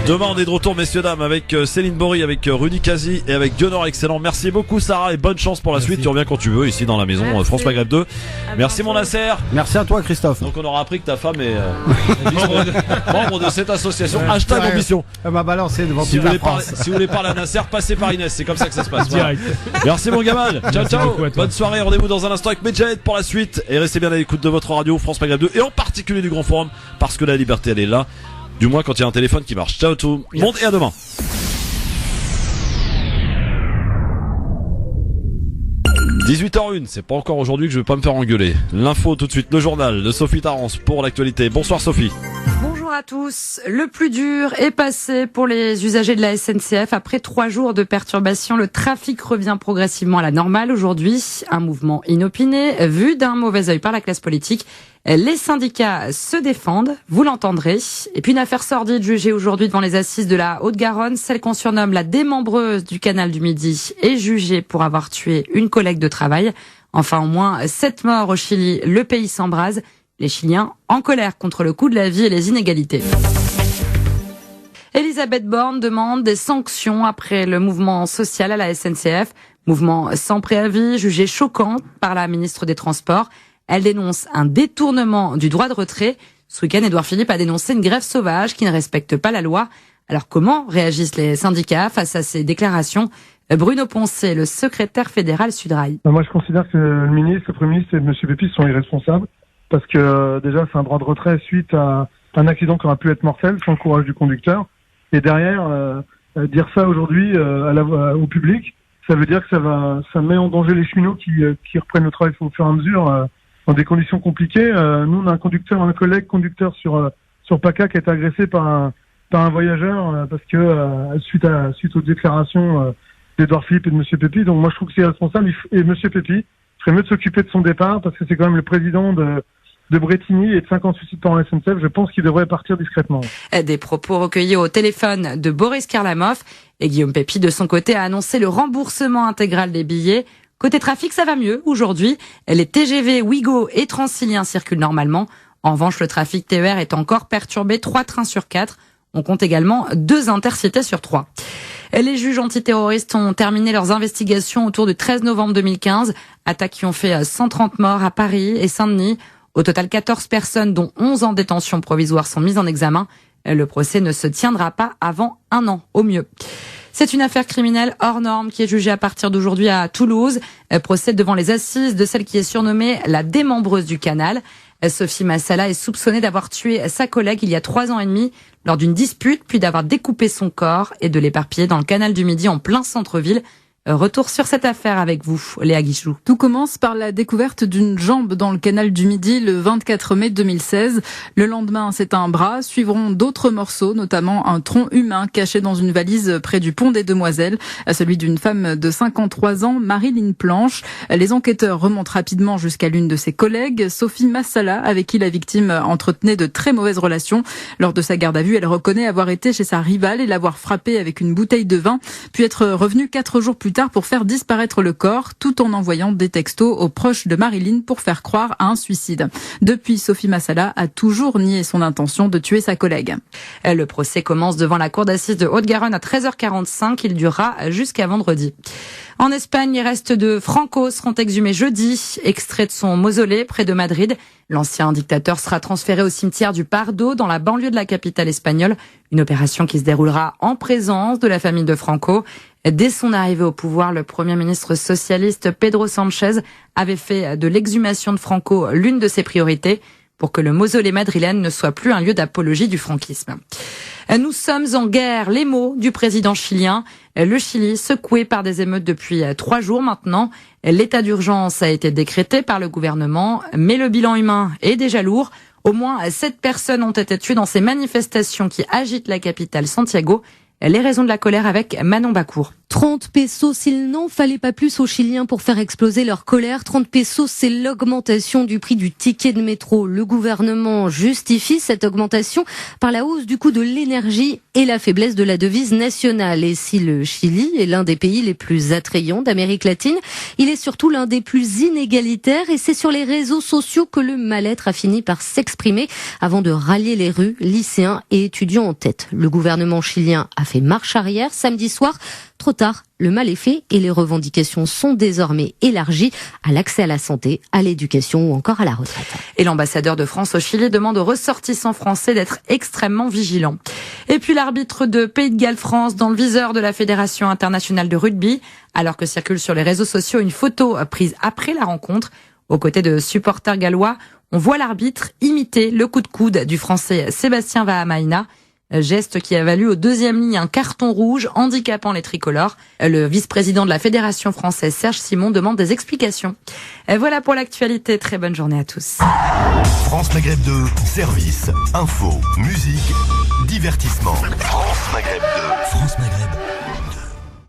Demain on est de retour, messieurs dames, avec Céline Bory, avec Rudy Kazi et avec Dionor Excellent. Merci beaucoup Sarah et bonne chance pour la suite. Tu reviens quand tu veux ici dans la maison France Maghreb 2. Merci mon Nasser. Merci à toi Christophe. Donc on aura appris que ta femme est membre de cette association. Hashtag ambition. Elle m'a balancé devant si vous voulez parler à Nasser, passez par Inès. C'est comme ça que ça se passe. Voilà. Merci mon Gamal. Ciao. Bonne soirée. Rendez-vous dans un instant avec Medjahed pour la suite. Et restez bien à l'écoute de votre radio France Maghreb 2 et en particulier du Grand Forum parce que la liberté elle est là. Du moins quand il y a un téléphone qui marche. Ciao tout le monde et à demain. 18h01, c'est pas encore aujourd'hui que je vais pas me faire engueuler. L'info tout de suite, le journal de Sophie Tarence pour l'actualité. Bonsoir Sophie. Bonjour à tous. Le plus dur est passé pour les usagers de la SNCF. Après 3 jours de perturbations, le trafic revient progressivement à la normale aujourd'hui. Un mouvement inopiné, vu d'un mauvais œil par la classe politique. Les syndicats se défendent, vous l'entendrez. Et puis une affaire sordide jugée aujourd'hui devant les assises de la Haute-Garonne. Celle qu'on surnomme la démembreuse du canal du Midi est jugée pour avoir tué une collègue de travail. Enfin, au moins 7 morts au Chili, le pays s'embrase. Les Chiliens en colère contre le coût de la vie et les inégalités. Elisabeth Borne demande des sanctions après le mouvement social à la SNCF. Mouvement sans préavis, jugé choquant par la ministre des Transports. Elle dénonce un détournement du droit de retrait. Ce week-end, Édouard Philippe a dénoncé une grève sauvage qui ne respecte pas la loi. Alors comment réagissent les syndicats face à ces déclarations ? Bruno Poncet, le secrétaire fédéral Sudrail. Moi, je considère que le ministre, le Premier ministre et M. Pépi sont irresponsables parce que déjà, c'est un droit de retrait suite à un accident qui aurait pu être mortel sans le courage du conducteur. Et derrière, dire ça aujourd'hui au public, ça veut dire que ça met en danger les cheminots qui reprennent le travail au fur et à mesure dans des conditions compliquées. Nous, on a un collègue conducteur sur PACA qui a été agressé par un voyageur parce que suite aux déclarations d'Édouard Philippe et de M. Pépi. Donc moi, je trouve que c'est irresponsable. Et M. Pépi ferait mieux de s'occuper de son départ parce que c'est quand même le président de Bretigny et de 50 suicides par SNCF. Je pense qu'il devrait partir discrètement. Des propos recueillis au téléphone de Boris Karlamov. Et Guillaume Pépi, de son côté, a annoncé le remboursement intégral des billets. Côté trafic, ça va mieux. Aujourd'hui, les TGV, Ouigo et Transilien circulent normalement. En revanche, le trafic TER est encore perturbé. 3 trains sur 4. On compte également 2 intercités sur 3. Les juges antiterroristes ont terminé leurs investigations autour du 13 novembre 2015. Attaques qui ont fait 130 morts à Paris et Saint-Denis. Au total, 14 personnes, dont 11 en détention provisoire, sont mises en examen. Le procès ne se tiendra pas avant 1 an, au mieux. C'est une affaire criminelle hors norme qui est jugée à partir d'aujourd'hui à Toulouse. Elle procède devant les assises de celle qui est surnommée la démembreuse du canal. Sophie Massala est soupçonnée d'avoir tué sa collègue il y a 3 ans et demi lors d'une dispute, puis d'avoir découpé son corps et de l'éparpiller dans le canal du Midi en plein centre-ville. Retour sur cette affaire avec vous, Léa Guichou. Tout commence par la découverte d'une jambe dans le canal du Midi le 24 mai 2016. Le lendemain, c'est un bras. Suivront d'autres morceaux, notamment un tronc humain caché dans une valise près du pont des Demoiselles, celui d'une femme de 53 ans, Marilyn Planche. Les enquêteurs remontent rapidement jusqu'à l'une de ses collègues, Sophie Massala, avec qui la victime entretenait de très mauvaises relations. Lors de sa garde à vue, elle reconnaît avoir été chez sa rivale et l'avoir frappée avec une bouteille de vin, puis être revenue 4 jours plus tard pour faire disparaître le corps, tout en envoyant des textos aux proches de Marilyn pour faire croire à un suicide. Depuis, Sophie Massala a toujours nié son intention de tuer sa collègue. Le procès commence devant la cour d'assises de Haute-Garonne à 13h45. Il durera jusqu'à vendredi. En Espagne, les restes de Franco seront exhumés jeudi, extraits de son mausolée près de Madrid. L'ancien dictateur sera transféré au cimetière du Pardo, dans la banlieue de la capitale espagnole. Une opération qui se déroulera en présence de la famille de Franco. Dès son arrivée au pouvoir, le Premier ministre socialiste Pedro Sánchez avait fait de l'exhumation de Franco l'une de ses priorités pour que le mausolée madrilène ne soit plus un lieu d'apologie du franquisme. Nous sommes en guerre, les mots du président chilien. Le Chili, secoué par des émeutes depuis 3 jours maintenant. L'état d'urgence a été décrété par le gouvernement, mais le bilan humain est déjà lourd. Au moins 7 personnes ont été tuées dans ces manifestations qui agitent la capitale Santiago. Les raisons de la colère avec Manon Bacour. 30 pesos, s'il n'en fallait pas plus aux Chiliens pour faire exploser leur colère. 30 pesos, c'est l'augmentation du prix du ticket de métro. Le gouvernement justifie cette augmentation par la hausse du coût de l'énergie et la faiblesse de la devise nationale. Et si le Chili est l'un des pays les plus attrayants d'Amérique latine, il est surtout l'un des plus inégalitaires et c'est sur les réseaux sociaux que le mal-être a fini par s'exprimer avant de rallier les rues, lycéens et étudiants en tête. Le gouvernement chilien a fait marche arrière samedi soir. Trop tard, le mal est fait et les revendications sont désormais élargies à l'accès à la santé, à l'éducation ou encore à la retraite. Et l'ambassadeur de France au Chili demande aux ressortissants français d'être extrêmement vigilants. Et puis l'arbitre de Pays de Galles France dans le viseur de la Fédération internationale de rugby, alors que circule sur les réseaux sociaux une photo prise après la rencontre. Aux côtés de supporters gallois, on voit l'arbitre imiter le coup de coude du Français Sébastien Vahamaina. Geste qui a valu aux deuxième ligne un carton rouge handicapant les tricolores. Le vice-président de la Fédération française, Serge Simon, demande des explications. Et voilà pour l'actualité. Très bonne journée à tous. France Maghreb 2, service, info, musique, divertissement. France Maghreb 2. France Maghreb.